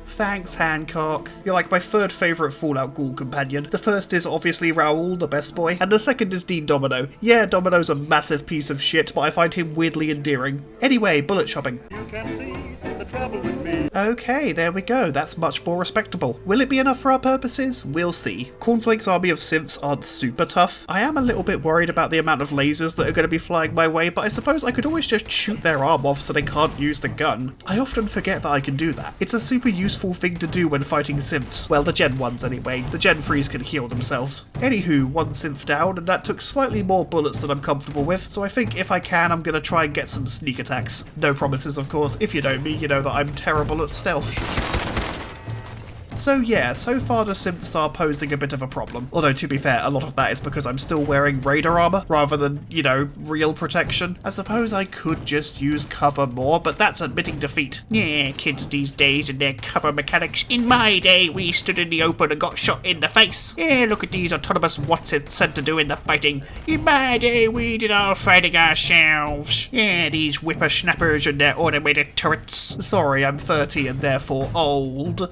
Thanks, Hancock. You're like my third favourite Fallout Ghoul companion. The first is obviously Raoul, the best boy, and the second is Dean Domino. Yeah, Domino's a massive piece of shit, but I find him weirdly endearing. Anyway, bullet shopping. You can see the trouble with me. Okay, there we go. That's much more respectable. Will it be enough for our purposes? We'll see. Cornflake's army of synths aren't super tough. I am a little bit worried about the amount of lasers that are going to be flying my way, but I suppose I could always just shoot their arm off so they can't use the gun. I often forget that I can do that. It's a super useful thing to do when fighting synths. Well, the Gen 1s anyway. The Gen 3s can heal themselves. Anywho, one synth down, and that took slightly more bullets than I'm comfortable with, so I think if I can, I'm gonna try and get some sneak attacks. No promises, of course. If you know me, you know that I'm terrible at stealth. So yeah, so far the synths are posing a bit of a problem. Although to be fair, a lot of that is because I'm still wearing raider armor, rather than, you know, real protection. I suppose I could just use cover more, but that's admitting defeat. Yeah, kids these days and their cover mechanics. In my day, we stood in the open and got shot in the face. Yeah, look at these autonomous what's-it sent to doing the fighting. In my day, we did our fighting ourselves. Yeah, these whippersnappers and their automated turrets. Sorry, I'm 30 and therefore old.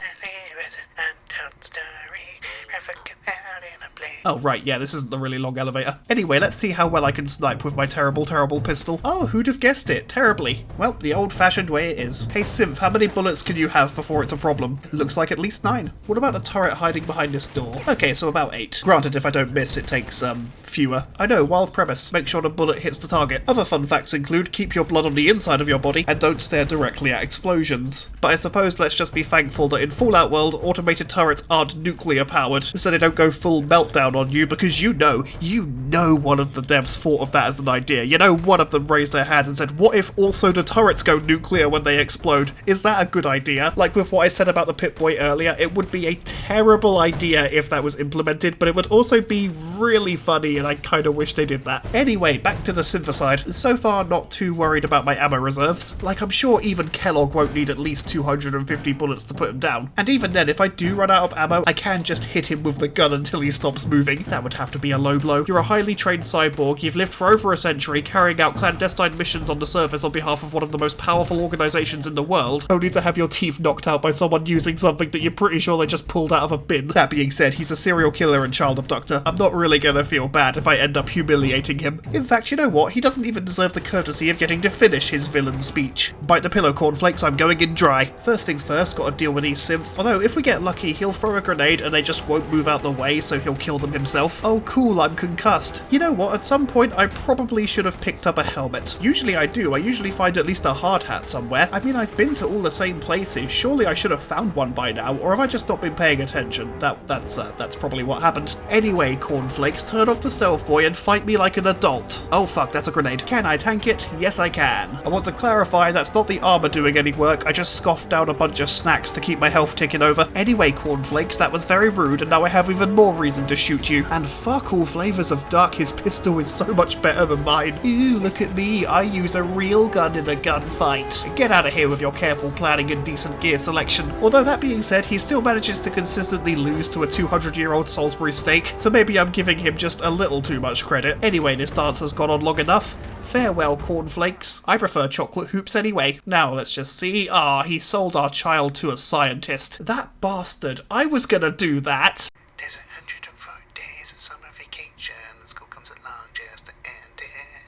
Story, I forgot in a place. Oh, right, yeah, this isn't the really long elevator. Anyway, let's see how well I can snipe with my terrible, terrible pistol. Oh, who'd have guessed it? Terribly. Well, the old-fashioned way it is. Hey, Synth, how many bullets can you have before it's a problem? Looks like at least 9. What about a turret hiding behind this door? Okay, so about 8. Granted, if I don't miss, it takes, fewer. I know, wild premise. Make sure the bullet hits the target. Other fun facts include keep your blood on the inside of your body and don't stare directly at explosions. But I suppose let's just be thankful that in Fallout World, automated turrets aren't nuclear powered, so they don't go full meltdown on you, because you know one of the devs thought of that as an idea. You know, one of them raised their hand and said, what if also the turrets go nuclear when they explode? Is that a good idea? Like with what I said about the Pip-Boy earlier, it would be a terrible idea if that was implemented, but it would also be really funny, and I kind of wish they did that. Anyway, back to the Syntheside. So far, not too worried about my ammo reserves. Like, I'm sure even Kellogg won't need at least 250 bullets to put him down. And even then, if I do run out of ammo, I can just hit him with the gun until he stops moving. That would have to be a low blow. You're a highly trained cyborg, you've lived for over a century, carrying out clandestine missions on the surface on behalf of one of the most powerful organisations in the world, only to have your teeth knocked out by someone using something that you're pretty sure they just pulled out of a bin. That being said, he's a serial killer and child abductor. I'm not really gonna feel bad if I end up humiliating him. In fact, you know what? He doesn't even deserve the courtesy of getting to finish his villain speech. Bite the pillow, cornflakes, I'm going in dry. First things first, gotta deal with these synths. Although, if we get lucky, he'll throw a grenade and they just won't move out the way, so he'll kill them himself. Oh cool, I'm concussed. You know what, at some point I probably should have picked up a helmet. Usually I do, I usually find at least a hard hat somewhere. I mean, I've been to all the same places, surely I should have found one by now, or have I just not been paying attention? That's probably what happened. Anyway, cornflakes, turn off the stealth boy and fight me like an adult. Oh fuck, that's a grenade. Can I tank it? Yes I can. I want to clarify that's not the armor doing any work, I just scoffed down a bunch of snacks to keep my health ticking over. Anyway, cornflakes, that was very rude and now I have even more reason to shoot you. And fuck all flavours of dark, his pistol is so much better than mine. Ooh, look at me, I use a real gun in a gunfight. Get out of here with your careful planning and decent gear selection. Although that being said, he still manages to consistently lose to a 200-year-old Salisbury steak, so maybe I'm giving him just a little too much credit. Anyway, this dance has gone on long enough. Farewell, cornflakes. I prefer chocolate hoops anyway. Now, let's just see. Ah, he sold our child to a scientist. That bastard. I was gonna do that. There's 104 days of summer vacation. The school comes along just to end it.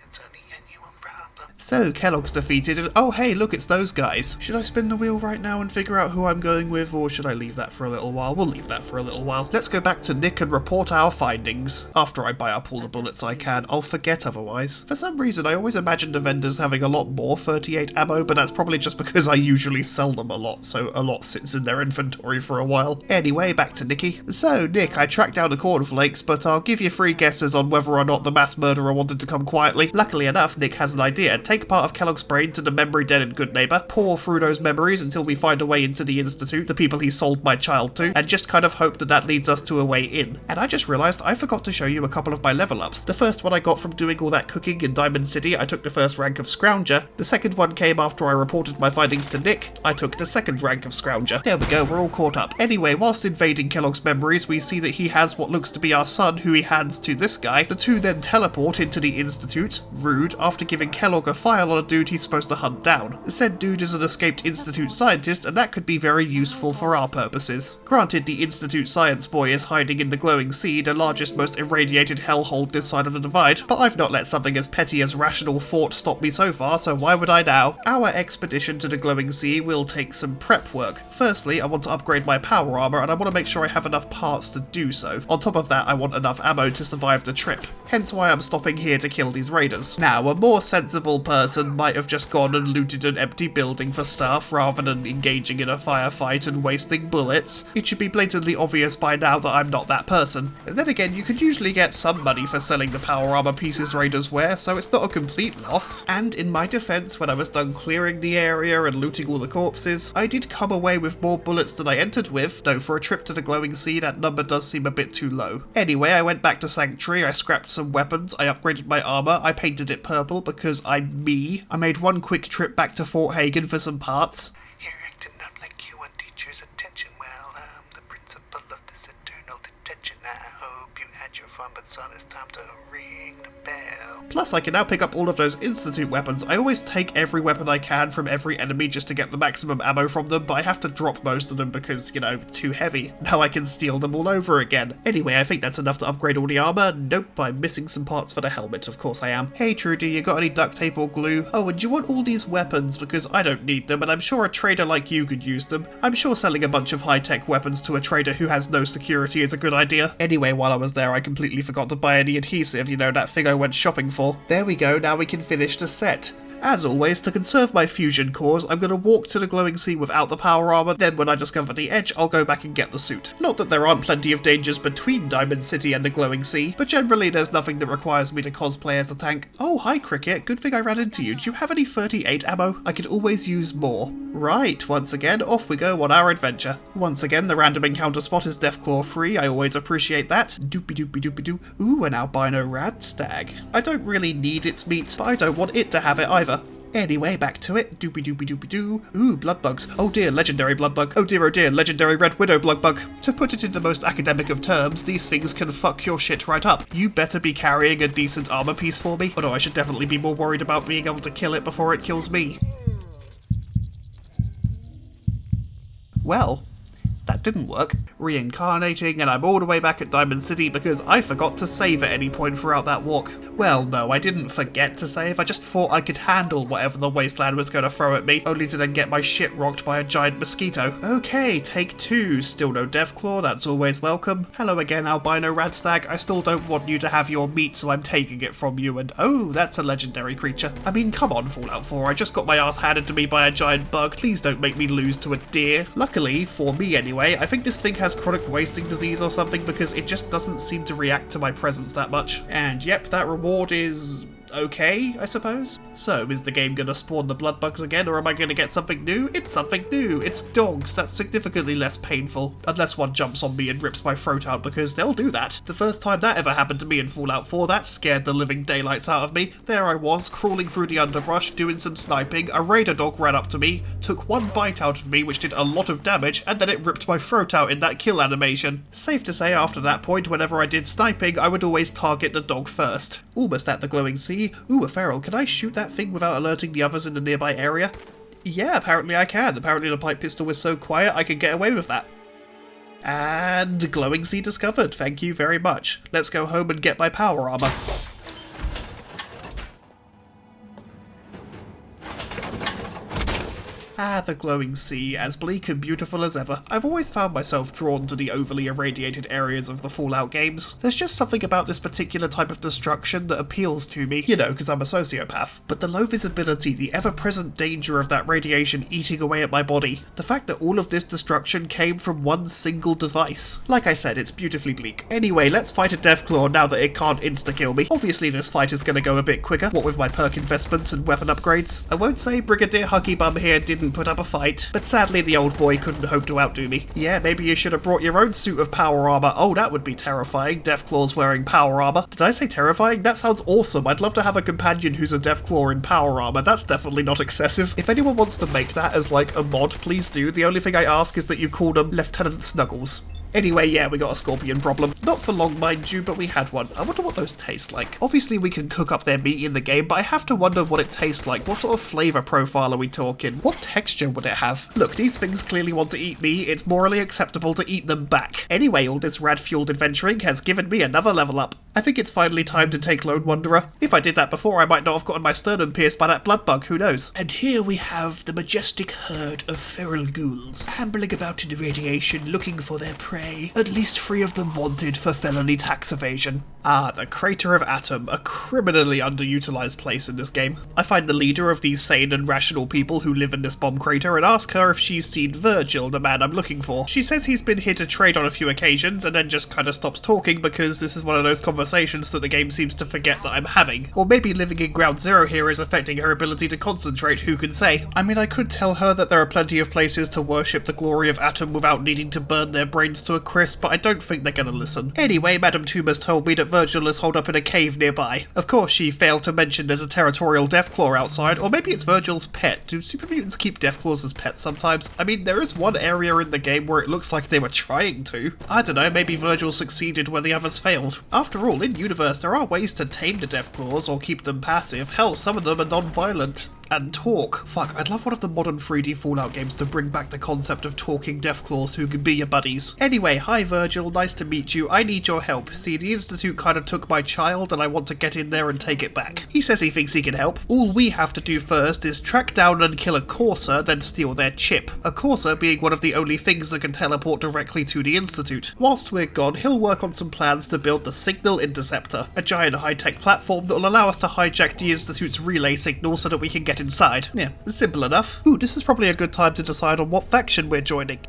It's only annual problem. So, Kellogg's defeated, and oh hey, look, it's those guys. Should I spin the wheel right now and figure out who I'm going with, or should I leave that for a little while? We'll leave that for a little while. Let's go back to Nick and report our findings. After I buy up all the bullets I can, I'll forget otherwise. For some reason, I always imagined the vendors having a lot more 38 ammo, but that's probably just because I usually sell them a lot, so a lot sits in their inventory for a while. Anyway, back to Nicky. So, Nick, I tracked down the cornflakes, but I'll give you 3 guesses on whether or not the mass murderer wanted to come quietly. Luckily enough, Nick has an idea. Take part of Kellogg's brain to the memory den and good neighbour, pour through those memories until we find a way into the Institute, the people he sold my child to, and just kind of hope that that leads us to a way in. And I just realised I forgot to show you a couple of my level ups. The first one I got from doing all that cooking in Diamond City. I took the first rank of Scrounger. The second one came after I reported my findings to Nick. I took the second rank of Scrounger. There we go, we're all caught up. Anyway, whilst invading Kellogg's memories, we see that he has what looks to be our son, who he hands to this guy. The two then teleport into the Institute, rude, after giving Kellogg a file on a dude he's supposed to hunt down. Said dude is an escaped Institute scientist, and that could be very useful for our purposes. Granted, the Institute science boy is hiding in the glowing sea, the largest, most irradiated hellhole this side of the divide, but I've not let something as petty as rational thought stop me so far, so why would I now? Our expedition to the glowing sea will take some prep work. Firstly, I want to upgrade my power armor, and I want to make sure I have enough parts to do so. On top of that, I want enough ammo to survive the trip. Hence why I'm stopping here to kill these raiders. Now, a more sensible person might have just gone and looted an empty building for stuff rather than engaging in a firefight and wasting bullets. It should be blatantly obvious by now that I'm not that person. And then again, you could usually get some money for selling the power armor pieces raiders wear, so it's not a complete loss. And in my defense, when I was done clearing the area and looting all the corpses, I did come away with more bullets than I entered with, though for a trip to the glowing sea that number does seem a bit too low. Anyway, I went back to Sanctuary, I scrapped some weapons, I upgraded my armor, I painted it purple because I'm me. I made one quick trip back to Fort Hagen for some parts. You're acting up like you want teachers' attention. Well, the principal of this eternal attention. I hope you had your fun, but son, it's time to ring the bell. Plus, I can now pick up all of those institute weapons. I always take every weapon I can from every enemy just to get the maximum ammo from them, but I have to drop most of them because, you know, too heavy. Now I can steal them all over again. Anyway, I think that's enough to upgrade all the armor. Nope, I'm missing some parts for the helmet, of course I am. Hey Trudy, you got any duct tape or glue? Oh, and do you want all these weapons? Because I don't need them, and I'm sure a trader like you could use them. I'm sure selling a bunch of high-tech weapons to a trader who has no security is a good idea. Anyway, while I was there, I completely forgot to buy any adhesive, you know, that thing I went shopping for. There we go, now we can finish the set. As always, to conserve my fusion cores, I'm going to walk to the glowing sea without the power armor, then when I discover the edge, I'll go back and get the suit. Not that there aren't plenty of dangers between Diamond City and the glowing sea, but generally there's nothing that requires me to cosplay as a tank. Oh, hi Cricket, good thing I ran into you. Do you have any 38 ammo? I could always use more. Right, once again, off we go on our adventure. Once again, the random encounter spot is Deathclaw free, I always appreciate that. Doopy doopy doopy doo. Ooh, an albino rad stag. I don't really need its meat, but I don't want it to have it either. Anyway, back to it. Doopy doopy doopy doo. Ooh, blood bugs. Oh dear, legendary blood bug. Oh dear, legendary red widow blood bug. To put it in the most academic of terms, these things can fuck your shit right up. You better be carrying a decent armor piece for me. Although I should definitely be more worried about being able to kill it before it kills me. Well, that didn't work. Reincarnating, and I'm all the way back at Diamond City because I forgot to save at any point throughout that walk. Well, no, I didn't forget to save, I just thought I could handle whatever the wasteland was going to throw at me, only to then get my shit rocked by a giant mosquito. Okay, take 2. Still no Deathclaw, that's always welcome. Hello again, albino radstag. I still don't want you to have your meat, so I'm taking it from you, and oh, that's a legendary creature. I mean, come on, Fallout 4, I just got my ass handed to me by a giant bug. Please don't make me lose to a deer. Luckily, for me anyway, I think this thing has chronic wasting disease or something because it just doesn't seem to react to my presence that much. And yep, that reward is okay, I suppose. So, is the game gonna spawn the blood bugs again, or am I gonna get something new? It's something new! It's dogs, that's significantly less painful. Unless one jumps on me and rips my throat out, because they'll do that. The first time that ever happened to me in Fallout 4, that scared the living daylights out of me. There I was, crawling through the underbrush, doing some sniping, a raider dog ran up to me, took one bite out of me which did a lot of damage, and then it ripped my throat out in that kill animation. Safe to say, after that point, whenever I did sniping, I would always target the dog first. Almost at the glowing sea. Ooh, a feral, can I shoot that thing without alerting the others in the nearby area? Yeah, apparently I can. Apparently the pipe pistol was so quiet I could get away with that. And glowing sea discovered, thank you very much. Let's go home and get my power armor. Ah, the glowing sea, as bleak and beautiful as ever. I've always found myself drawn to the overly irradiated areas of the Fallout games. There's just something about this particular type of destruction that appeals to me, you know, because I'm a sociopath. But the low visibility, the ever-present danger of that radiation eating away at my body, the fact that all of this destruction came from one single device. Like I said, it's beautifully bleak. Anyway, let's fight a Deathclaw now that it can't insta-kill me. Obviously this fight is going to go a bit quicker, what with my perk investments and weapon upgrades. I won't say Brigadier Huggy Bum here didn't put up a fight, but sadly the old boy couldn't hope to outdo me. Yeah, maybe you should have brought your own suit of power armor. Oh, that would be terrifying. Deathclaw's wearing power armor. Did I say terrifying? That sounds awesome. I'd love to have a companion who's a Deathclaw in power armor. That's definitely not excessive. If anyone wants to make that as like a mod, please do. The only thing I ask is that you call them Lieutenant Snuggles. Anyway, yeah, we got a scorpion problem. Not for long, mind you, but we had one. I wonder what those taste like. Obviously, we can cook up their meat in the game, but I have to wonder what it tastes like. What sort of flavour profile are we talking? What texture would it have? Look, these things clearly want to eat me. It's morally acceptable to eat them back. Anyway, all this rad-fueled adventuring has given me another level up. I think it's finally time to take Lone Wanderer. If I did that before, I might not have gotten my sternum pierced by that blood bug, who knows? And here we have the majestic herd of feral ghouls, ambling about in the radiation, looking for their prey. At least 3 of them wanted for felony tax evasion. Ah, the Crater of Atom, a criminally underutilized place in this game. I find the leader of these sane and rational people who live in this bomb crater and ask her if she's seen Virgil, the man I'm looking for. She says he's been here to trade on a few occasions and then just kind of stops talking because this is one of those conversations conversations that the game seems to forget that I'm having. Or maybe living in Ground Zero here is affecting her ability to concentrate, who can say? I mean, I could tell her that there are plenty of places to worship the glory of Atom without needing to burn their brains to a crisp, but I don't think they're gonna listen. Anyway, Madame Tumas told me that Virgil is holed up in a cave nearby. Of course, she failed to mention there's a territorial Deathclaw outside, or maybe it's Virgil's pet. Do super mutants keep Deathclaws as pets sometimes? I mean, there is one area in the game where it looks like they were trying to. I don't know, maybe Virgil succeeded where the others failed. After all, in universe, there are ways to tame the Deathclaws or keep them passive. Hell, some of them are non-violent. And talk. Fuck, I'd love one of the modern 3D Fallout games to bring back the concept of talking Deathclaws who can be your buddies. Anyway, hi Virgil, nice to meet you. I need your help. See, the Institute kind of took my child and I want to get in there and take it back. He says he thinks he can help. All we have to do first is track down and kill a Corsair, then steal their chip. A Corsair being one of the only things that can teleport directly to the Institute. Whilst we're gone, he'll work on some plans to build the Signal Interceptor, a giant high-tech platform that will allow us to hijack the Institute's relay signal so that we can get inside. Yeah, simple enough. Ooh, this is probably a good time to decide on what faction we're joining.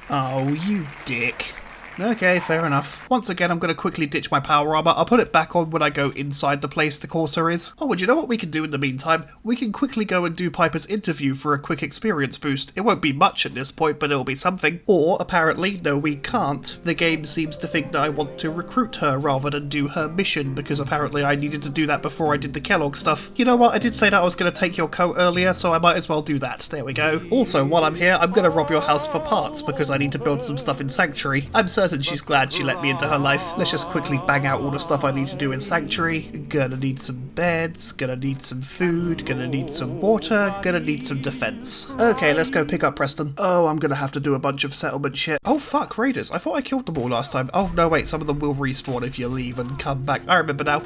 Oh, you dick. Okay, fair enough. Once again, I'm going to quickly ditch my power armor. I'll put it back on when I go inside the place the Corsair is. Oh, and you know what we can do in the meantime? We can quickly go and do Piper's interview for a quick experience boost. It won't be much at this point, but it'll be something. Or, apparently, no we can't. The game seems to think that I want to recruit her rather than do her mission, because apparently I needed to do that before I did the Kellogg stuff. You know what, I did say that I was going to take your coat earlier, so I might as well do that. There we go. Also, while I'm here, I'm going to rob your house for parts, because I need to build some stuff in Sanctuary. I'm certain she's glad she let me into her life. Let's just quickly bang out all the stuff I need to do in Sanctuary. Gonna need some beds, gonna need some food, gonna need some water, gonna need some defense. Okay, let's go pick up Preston. Oh, I'm gonna have to do a bunch of settlement shit. Oh fuck, raiders. I thought I killed them all last time. Oh no, wait, some of them will respawn if you leave and come back. I remember now.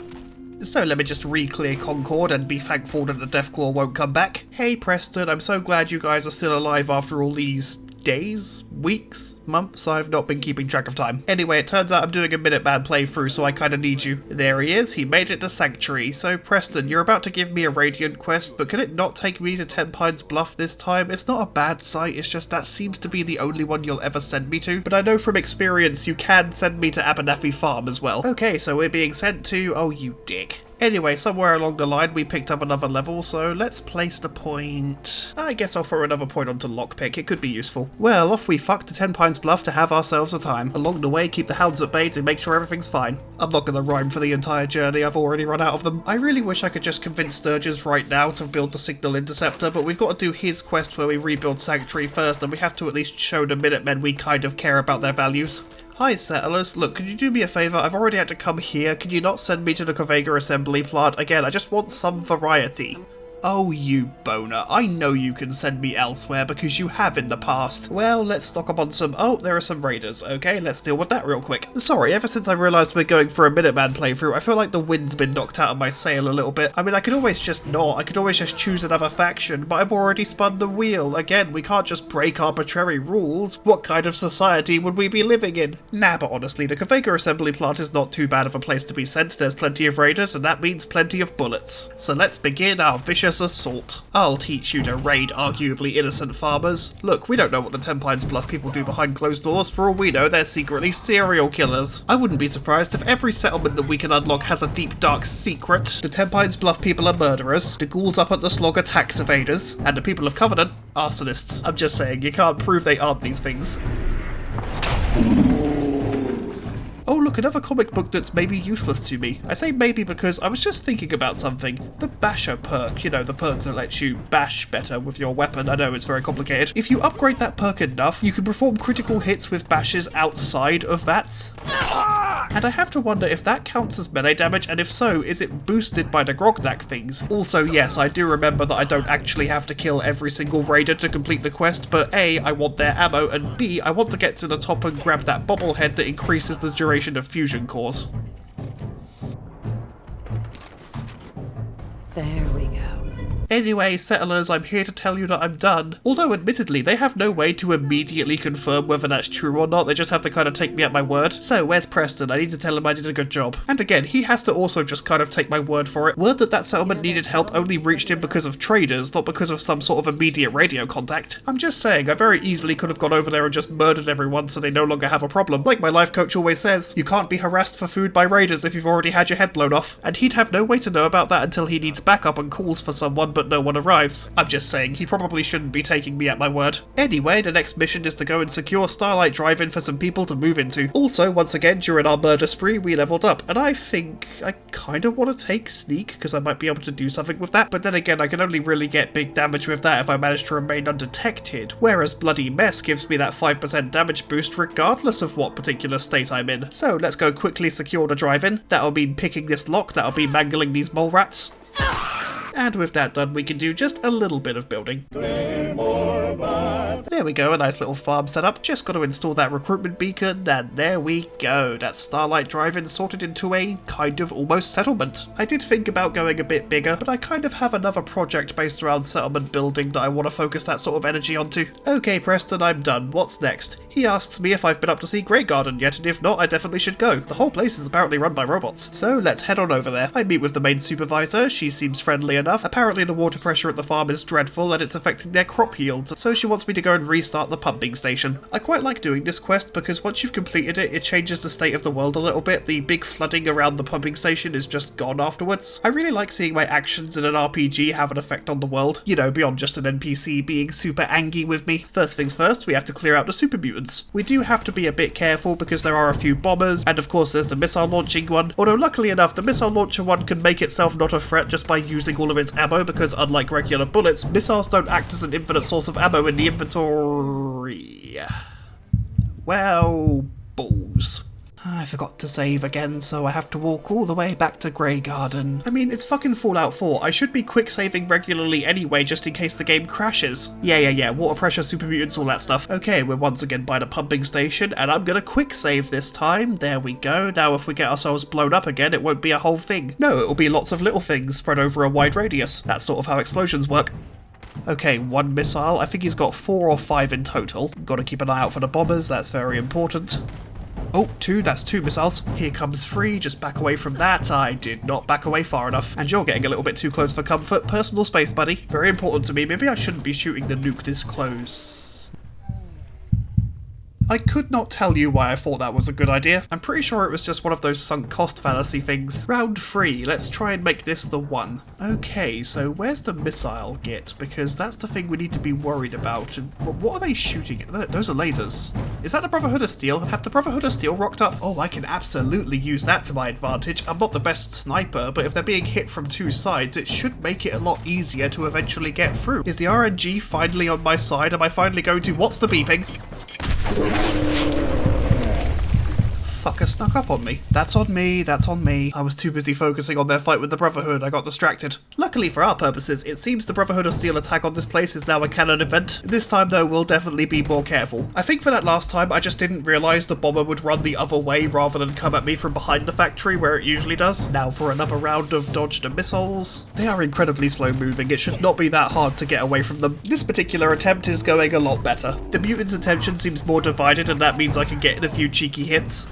So let me just re-clear Concord and be thankful that the Deathclaw won't come back. Hey Preston, I'm so glad you guys are still alive after all these days, weeks, months. I've not been keeping track of time. Anyway, it turns out I'm doing a Minuteman playthrough, so I kinda need you. There he is, he made it to Sanctuary. So Preston, you're about to give me a Radiant quest, but can it not take me to 10 Pines Bluff this time? It's not a bad site, it's just that seems to be the only one you'll ever send me to. But I know from experience you can send me to Abernathy Farm as well. Okay, so we're being sent to... oh, you dick. Anyway, somewhere along the line we picked up another level, so let's place the point... I guess I'll throw another point onto Lockpick, it could be useful. Well, off we fuck to 10 Pines Bluff to have ourselves a time. Along the way, keep the hounds at bay to make sure everything's fine. I'm not gonna rhyme for the entire journey, I've already run out of them. I really wish I could just convince Sturgis right now to build the Signal Interceptor, but we've got to do his quest where we rebuild Sanctuary first, and we have to at least show the Minutemen we kind of care about their values. Hi settlers, look, could you do me a favour? I've already had to come here, could you not send me to the Covega assembly plant? Again, I just want some variety. Oh, you boner. I know you can send me elsewhere because you have in the past. Well, let's stock up on some... oh, there are some raiders. Okay, let's deal with that real quick. Sorry, ever since I realised we're going for a Minuteman playthrough, I feel like the wind's been knocked out of my sail a little bit. I mean, I could always just not. I could always just choose another faction, but I've already spun the wheel. Again, we can't just break arbitrary rules. What kind of society would we be living in? Nah, but honestly, the Covega assembly plant is not too bad of a place to be sent. There's plenty of raiders, and that means plenty of bullets. So let's begin our vicious assault. I'll teach you to raid arguably innocent farmers. Look, we don't know what the 10 Pines Bluff people do behind closed doors. For all we know, they're secretly serial killers. I wouldn't be surprised if every settlement that we can unlock has a deep dark secret. The 10 Pines Bluff people are murderers, the ghouls up at the slog are tax evaders, and the people of Covenant, arsonists. I'm just saying, you can't prove they aren't these things. Oh look, another comic book that's maybe useless to me. I say maybe because I was just thinking about something. The Basher perk, you know, the perk that lets you bash better with your weapon. I know it's very complicated. If you upgrade that perk enough, you can perform critical hits with bashes outside of VATS. And I have to wonder if that counts as melee damage, and if so, is it boosted by the Grognak things? Also, yes, I do remember that I don't actually have to kill every single raider to complete the quest, but A, I want their ammo, and B, I want to get to the top and grab that bobblehead that increases the duration of fusion cores. There we go. Anyway, settlers, I'm here to tell you that I'm done. Although, admittedly, they have no way to immediately confirm whether that's true or not, they just have to kind of take me at my word. So, where's Preston? I need to tell him I did a good job. And again, he has to also just kind of take my word for it. Word that that settlement needed help only reached him because of traders, not because of some sort of immediate radio contact. I'm just saying, I very easily could have gone over there and just murdered everyone so they no longer have a problem. Like my life coach always says, you can't be harassed for food by raiders if you've already had your head blown off. And he'd have no way to know about that until he needs backup and calls for someone but no one arrives. I'm just saying, he probably shouldn't be taking me at my word. Anyway, the next mission is to go and secure Starlight Drive-In for some people to move into. Also, once again, during our murder spree, we leveled up, and I think I kind of want to take Sneak, because I might be able to do something with that, but then again, I can only really get big damage with that if I manage to remain undetected, whereas Bloody Mess gives me that 5% damage boost regardless of what particular state I'm in. So let's go quickly secure the drive-in. That'll mean picking this lock, that'll be mangling these mole rats. And with that done, we can do just a little bit of building. There we go, a nice little farm setup. Just got to install that recruitment beacon, and there we go. That Starlight Drive-In sorted into a kind of almost settlement. I did think about going a bit bigger, but I kind of have another project based around settlement building that I want to focus that sort of energy onto. Okay, Preston, I'm done. What's next? He asks me if I've been up to see Grey Garden yet, and if not, I definitely should go. The whole place is apparently run by robots. So let's head on over there. I meet with the main supervisor. She seems friendly enough. Apparently the water pressure at the farm is dreadful and it's affecting their crop yields, so she wants me to go and restart the pumping station. I quite like doing this quest because once you've completed it, it changes the state of the world a little bit. The big flooding around the pumping station is just gone afterwards. I really like seeing my actions in an RPG have an effect on the world, you know, beyond just an NPC being super angry with me. First things first, we have to clear out the super mutants. We do have to be a bit careful because there are a few bombers, and of course there's the missile launching one, although luckily enough the missile launcher one can make itself not a threat just by using all of its ammo, because unlike regular bullets, missiles don't act as an infinite source of ammo in the inventory. Well, balls. I forgot to save again, so I have to walk all the way back to Grey Garden. I mean, it's fucking Fallout 4. I should be quick saving regularly anyway, just in case the game crashes. Yeah, water pressure, super mutants, all that stuff. Okay, we're once again by the pumping station, and I'm gonna quick save this time. There we go. Now if we get ourselves blown up again, it won't be a whole thing. No, it'll be lots of little things spread over a wide radius. That's sort of how explosions work. Okay, one missile. I think he's got 4 or 5 in total. Gotta keep an eye out for the bombers, that's very important. Oh, 2, that's 2 missiles. Here comes 3, just back away from that. I did not back away far enough. And you're getting a little bit too close for comfort. Personal space, buddy. Very important to me. Maybe I shouldn't be shooting the nuke this close. I could not tell you why I thought that was a good idea. I'm pretty sure it was just one of those sunk cost fallacy things. Round 3, let's try and make this the one. Okay, so where's the missile git? Because that's the thing we need to be worried about. And what are they shooting at? Those are lasers. Is that the Brotherhood of Steel? Have the Brotherhood of Steel rocked up? Oh, I can absolutely use that to my advantage. I'm not the best sniper, but if they're being hit from 2 sides, it should make it a lot easier to eventually get through. Is the RNG finally on my side? Am I finally going to... What's the beeping? Fucker snuck up on me. That's on me, that's on me. I was too busy focusing on their fight with the Brotherhood, I got distracted. Luckily for our purposes, it seems the Brotherhood of Steel attack on this place is now a canon event. This time though, we'll definitely be more careful. I think for that last time, I just didn't realise the bomber would run the other way rather than come at me from behind the factory where it usually does. Now for another round of dodge the missiles. They are incredibly slow moving, it should not be that hard to get away from them. This particular attempt is going a lot better. The mutant's attention seems more divided and that means I can get in a few cheeky hits.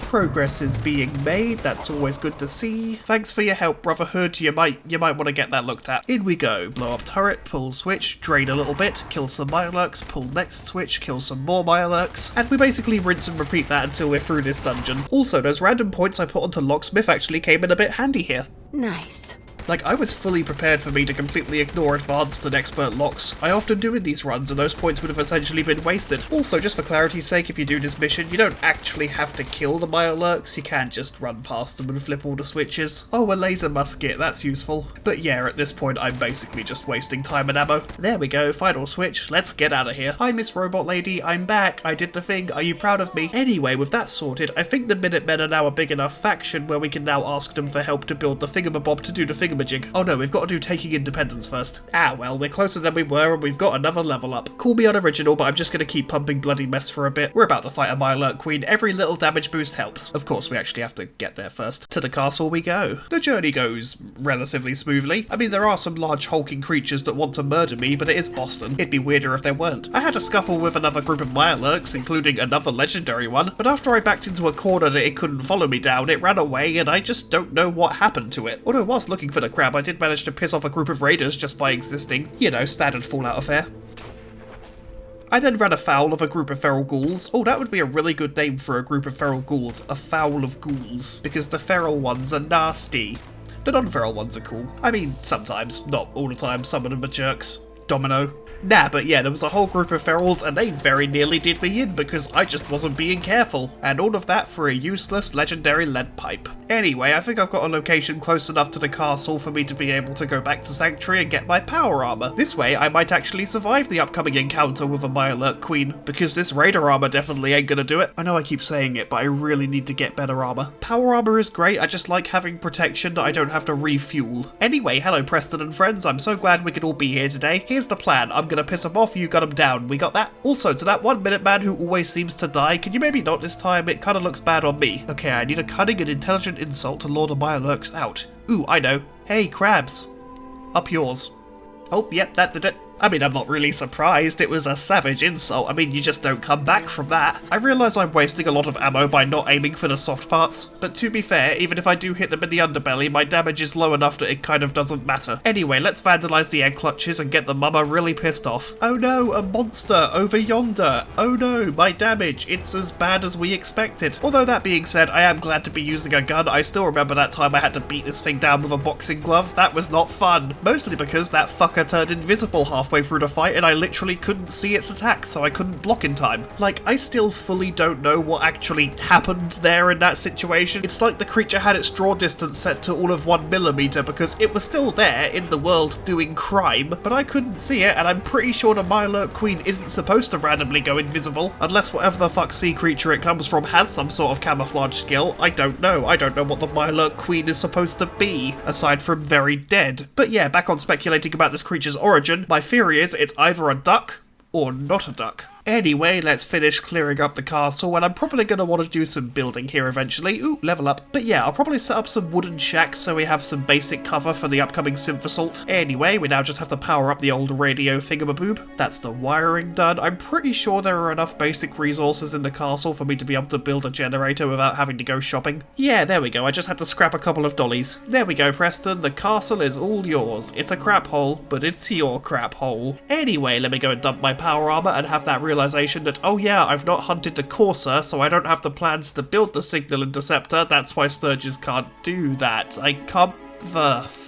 Progress is being made, that's always good to see. Thanks for your help, Brotherhood, you might want to get that looked at. In we go, blow up turret, pull switch, drain a little bit, kill some Mirelurks, pull next switch, kill some more Mirelurks, and we basically rinse and repeat that until we're through this dungeon. Also, those random points I put onto Locksmith actually came in a bit handy here. Nice. Like, I was fully prepared for me to completely ignore advanced and expert locks. I often do in these runs, and those points would have essentially been wasted. Also, just for clarity's sake, if you do this mission, you don't actually have to kill the Mirelurks, you can just run past them and flip all the switches. Oh, a laser musket, that's useful. But yeah, at this point, I'm basically just wasting time and ammo. There we go, final switch, let's get out of here. Hi, Miss Robot Lady, I'm back, I did the thing, are you proud of me? Anyway, with that sorted, I think the Minutemen are now a big enough faction where we can now ask them for help to build the thingamabob to do the thingamabob thingamajig. Oh no, we've got to do taking independence first. Ah well, we're closer than we were and we've got another level up. Call me unoriginal, but I'm just going to keep pumping bloody mess for a bit. We're about to fight a Mirelurk Queen. Every little damage boost helps. Of course, we actually have to get there first. To the castle we go. The journey goes relatively smoothly. I mean, there are some large hulking creatures that want to murder me, but it is Boston. It'd be weirder if there weren't. I had a scuffle with another group of Mirelurks, including another legendary one, but after I backed into a corner that it couldn't follow me down, it ran away and I just don't know what happened to it. Although whilst looking for the crab, I did manage to piss off a group of raiders just by existing. You know, standard Fallout affair. I then ran afoul of a group of feral ghouls. Oh, that would be a really good name for a group of feral ghouls. A fowl of ghouls. Because the feral ones are nasty. The non-feral ones are cool. I mean, sometimes. Not all the time. Some of them are jerks. Domino. Nah, but yeah, there was a whole group of ferals and they very nearly did me in because I just wasn't being careful. And all of that for a useless legendary lead pipe. Anyway, I think I've got a location close enough to the castle for me to be able to go back to Sanctuary and get my power armor. This way, I might actually survive the upcoming encounter with a Mirelurk Queen, because this raider armor definitely ain't gonna do it. I know I keep saying it, but I really need to get better armor. Power armor is great, I just like having protection that I don't have to refuel. Anyway, hello Preston and friends, I'm so glad we could all be here today. Here's the plan, I'm gonna piss him off, you got him down, we got that? Also, to that 1 minute man who always seems to die, can you maybe not this time? It kinda looks bad on me. Okay, I need a cunning and intelligent insult to lure the Mirelurks out. Ooh, I know. Hey, crabs. Up yours. Oh, yep, that did it. I mean, I'm not really surprised, it was a savage insult, I mean, you just don't come back from that. I realise I'm wasting a lot of ammo by not aiming for the soft parts, but to be fair, even if I do hit them in the underbelly, my damage is low enough that it kind of doesn't matter. Anyway, let's vandalise the egg clutches and get the mama really pissed off. Oh no, a monster over yonder. Oh no, my damage, it's as bad as we expected. Although that being said, I am glad to be using a gun. I still remember that time I had to beat this thing down with a boxing glove. That was not fun. Mostly because that fucker turned invisible halfway through the fight and I literally couldn't see its attack, so I couldn't block in time. Like, I still fully don't know what actually happened there in that situation. It's like the creature had its draw distance set to all of 1mm because it was still there in the world doing crime, but I couldn't see it, and I'm pretty sure the Mirelurk Queen isn't supposed to randomly go invisible, unless whatever the fuck sea creature it comes from has some sort of camouflage skill. I don't know what the Mirelurk Queen is supposed to be, aside from very dead. But yeah, back on speculating about this creature's origin, my theory is it's either a duck or not a duck. Anyway, let's finish clearing up the castle, and I'm probably going to want to do some building here eventually. Ooh, level up. But yeah, I'll probably set up some wooden shacks so we have some basic cover for the upcoming synth assault. Anyway, we now just have to power up the old radio thingamaboob. That's the wiring done. I'm pretty sure there are enough basic resources in the castle for me to be able to build a generator without having to go shopping. Yeah, there we go. I just had to scrap a couple of dollies. There we go, Preston. The castle is all yours. It's a crap hole, but it's your crap hole. Anyway, let me go and dump my power armor and have that realization that, oh yeah, I've not hunted the Corsair, so I don't have the plans to build the signal interceptor. That's why Sturges can't do that. I can't.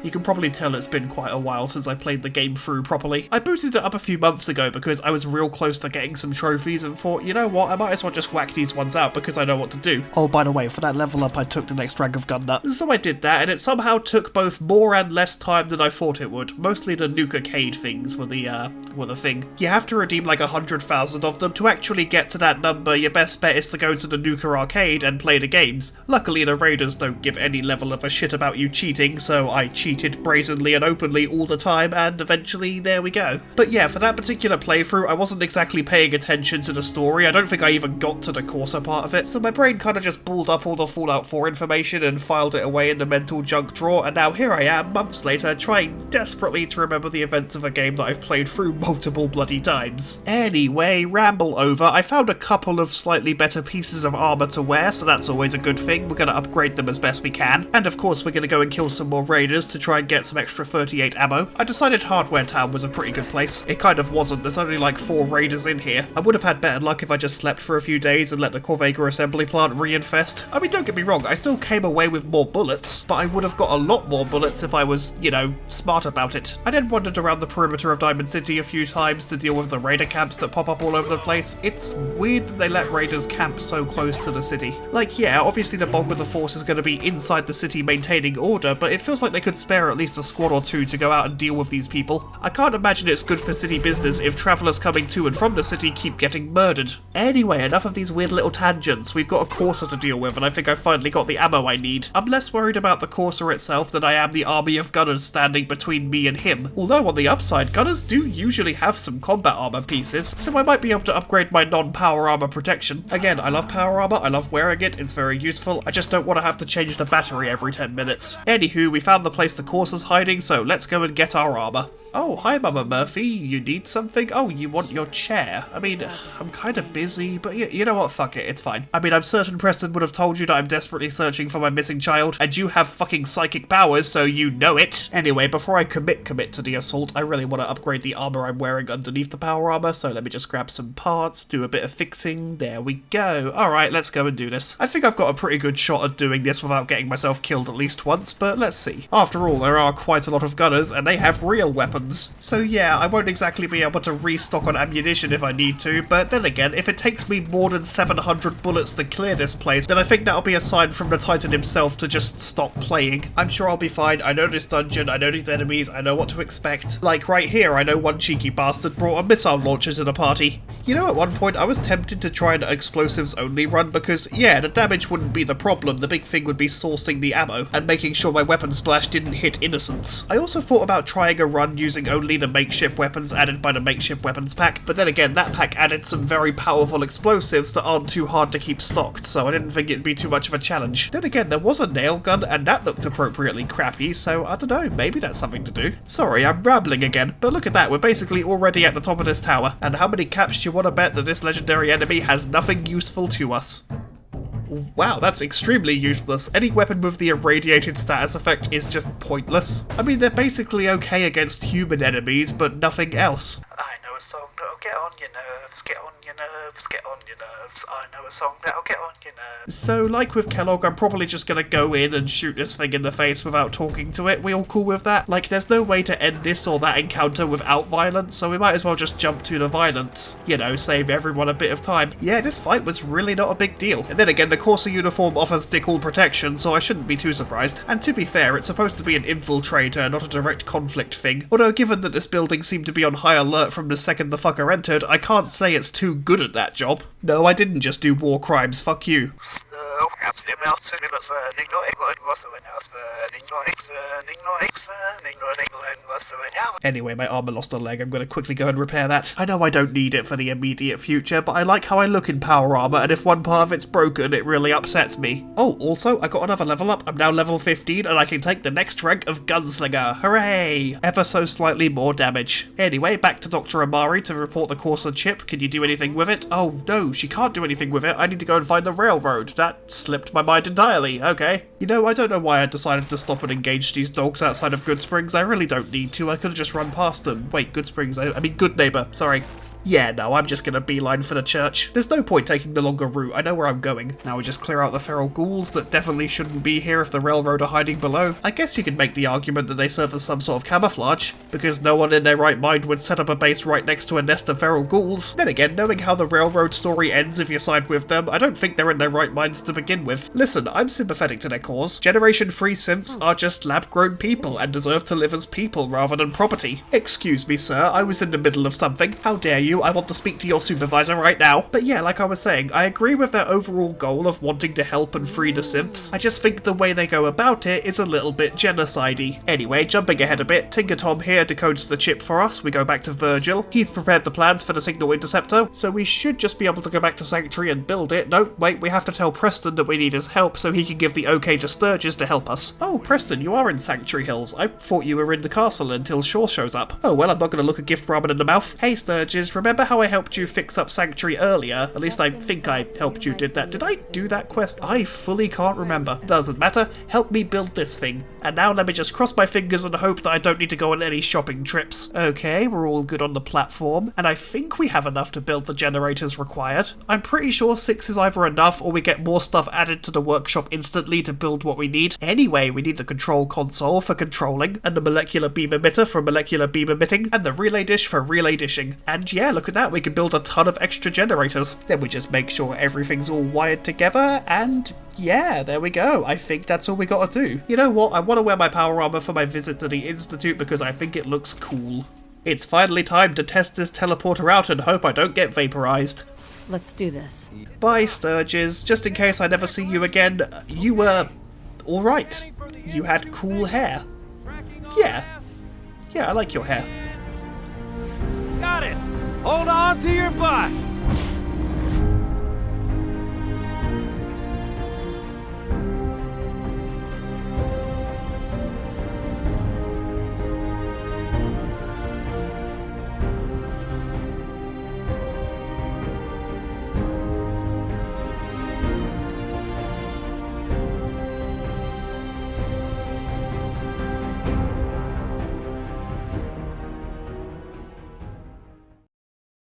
You can probably tell it's been quite a while since I played the game through properly. I booted it up a few months ago because I was real close to getting some trophies and thought, you know what, I might as well just whack these ones out because I know what to do. Oh, by the way, for that level up I took the next rank of gun nut. So I did that, and it somehow took both more and less time than I thought it would. Mostly the nuke arcade things were the thing. You have to redeem like 100,000 of them. To actually get to that number, your best bet is to go to the Nuker arcade and play the games. Luckily the raiders don't give any level of a shit about you cheating, so I cheated brazenly and openly all the time, and eventually there we go. But yeah, for that particular playthrough, I wasn't exactly paying attention to the story. I don't think I even got to the Corsair part of it, so my brain kind of just balled up all the Fallout 4 information and filed it away in the mental junk drawer, and now here I am, months later, trying desperately to remember the events of a game that I've played through multiple bloody times. Anyway, ramble over. I found a couple of slightly better pieces of armor to wear, so that's always a good thing. We're going to upgrade them as best we can, and of course we're going to go and kill some more raiders to try and get some extra 38 ammo. I decided Hardware Town was a pretty good place. It kind of wasn't, there's only like 4 raiders in here. I would have had better luck if I just slept for a few days and let the Corvega assembly plant reinfest. I mean, don't get me wrong, I still came away with more bullets, but I would have got a lot more bullets if I was, you know, smart about it. I then wandered around the perimeter of Diamond City a few times to deal with the raider camps that pop up all over the place. It's weird that they let raiders camp so close to the city. Like, yeah, obviously the bulk of the force is going to be inside the city maintaining order, but if it feels like they could spare at least a squad or two to go out and deal with these people. I can't imagine it's good for city business if travellers coming to and from the city keep getting murdered. Anyway, enough of these weird little tangents. We've got a courser to deal with, and I think I've finally got the ammo I need. I'm less worried about the courser itself than I am the army of gunners standing between me and him. Although on the upside, gunners do usually have some combat armor pieces, so I might be able to upgrade my non-power armor protection. Again, I love power armor, I love wearing it, it's very useful, I just don't want to have to change the battery every 10 minutes. Anywho, we found the place the courser's hiding, so let's go and get our armor. Oh, hi Mama Murphy, you need something? Oh, you want your chair? I mean, I'm kind of busy, but you know what, fuck it, it's fine. I mean, I'm certain Preston would have told you that I'm desperately searching for my missing child, and you have fucking psychic powers, so you know it. Anyway, before I commit to the assault, I really want to upgrade the armor I'm wearing underneath the power armor, so let me just grab some parts, do a bit of fixing, there we go. Alright, let's go and do this. I think I've got a pretty good shot at doing this without getting myself killed at least once, but let's see. After all, there are quite a lot of gunners, and they have real weapons. So yeah, I won't exactly be able to restock on ammunition if I need to, but then again, if it takes me more than 700 bullets to clear this place, then I think that'll be a sign from the Titan himself to just stop playing. I'm sure I'll be fine, I know this dungeon, I know these enemies, I know what to expect. Like right here, I know one cheeky bastard brought a missile launcher to the party. You know, at one point I was tempted to try an explosives only run because, yeah, the damage wouldn't be the problem, the big thing would be sourcing the ammo and making sure my weapon splash didn't hit innocents. I also thought about trying a run using only the makeshift weapons added by the makeshift weapons pack, but then again that pack added some very powerful explosives that aren't too hard to keep stocked, so I didn't think it'd be too much of a challenge. Then again, there was a nail gun and that looked appropriately crappy, so I don't know, maybe that's something to do. Sorry, I'm rambling again, but look at that, we're basically already at the top of this tower, and how many caps do you want to bet that this legendary enemy has nothing useful to us? Wow, that's extremely useless. Any weapon with the irradiated status effect is just pointless. I mean, they're basically okay against human enemies, but nothing else. I know a song that'll get on your nerves, get on your nerves, get on your nerves. I know a song that'll get on your nerves. So, like with Kellogg, I'm probably just gonna go in and shoot this thing in the face without talking to it. We all cool with that? Like, there's no way to end this or that encounter without violence, so we might as well just jump to the violence. You know, save everyone a bit of time. Yeah, this fight was really not a big deal. And then again, the Corsair uniform offers dick all protection, so I shouldn't be too surprised. And to be fair, it's supposed to be an infiltrator, not a direct conflict thing. Although, given that this building seemed to be on high alert from the second the fucker entered, I can't say it's too good at that job. No, I didn't just do war crimes, fuck you. Anyway, my armor lost a leg, I'm gonna quickly go and repair that. I know I don't need it for the immediate future, but I like how I look in power armor, and if one part of it's broken, it really upsets me. Oh, also, I got another level up, I'm now level 15, and I can take the next rank of Gunslinger, hooray! Ever so slightly more damage. Anyway, back to Dr. Amari to report the Corsair chip, can you do anything with it? Oh no, she can't do anything with it, I need to go and find the railroad. That slipped my mind entirely, okay. You know, I don't know why I decided to stop and engage these dogs outside of Good Springs, I really don't need to, I could have just run past them. Wait, Good Springs, I mean Good Neighbor, sorry. Yeah, no, I'm just gonna beeline for the church. There's no point taking the longer route, I know where I'm going. Now we just clear out the feral ghouls that definitely shouldn't be here if the railroad are hiding below. I guess you could make the argument that they serve as some sort of camouflage, because no one in their right mind would set up a base right next to a nest of feral ghouls. Then again, knowing how the railroad story ends if you side with them, I don't think they're in their right minds to begin with. Listen, I'm sympathetic to their cause. Generation 3 simps are just lab-grown people and deserve to live as people rather than property. Excuse me, sir, I was in the middle of something. How dare you? I want to speak to your supervisor right now. But yeah, like I was saying, I agree with their overall goal of wanting to help and free the synths. I just think the way they go about it is a little bit genocide-y. Anyway, jumping ahead a bit, Tinker Tom here decodes the chip for us. We go back to Virgil. He's prepared the plans for the signal interceptor, so we should just be able to go back to Sanctuary and build it. No, wait, we have to tell Preston that we need his help so he can give the okay to Sturgis to help us. Oh, Preston, you are in Sanctuary Hills. I thought you were in the castle until Shaw shows up. Oh, well, I'm not going to look a gift ramen in the mouth. Hey, Sturgis, remember how I helped you fix up Sanctuary earlier? At least I think I helped you did that. Did I do that quest? I fully can't remember. Doesn't matter. Help me build this thing. And now let me just cross my fingers and hope that I don't need to go on any shopping trips. Okay, we're all good on the platform, and I think we have enough to build the generators required. I'm pretty sure 6 is either enough or we get more stuff added to the workshop instantly to build what we need. Anyway, we need the control console for controlling, and the molecular beam emitter for molecular beam emitting, and the relay dish for relay dishing. And yeah, yeah, look at that, we can build a ton of extra generators. Then we just make sure everything's all wired together, and yeah, there we go. I think that's all we gotta do. You know what, I want to wear my power armor for my visit to the Institute because I think it looks cool. It's finally time to test this teleporter out and hope I don't get vaporized. Let's do this. Bye, Sturges. Just in case I never see you again, you were alright. You had cool hair. Yeah. Yeah, I like your hair. Got it! Hold on to your butt!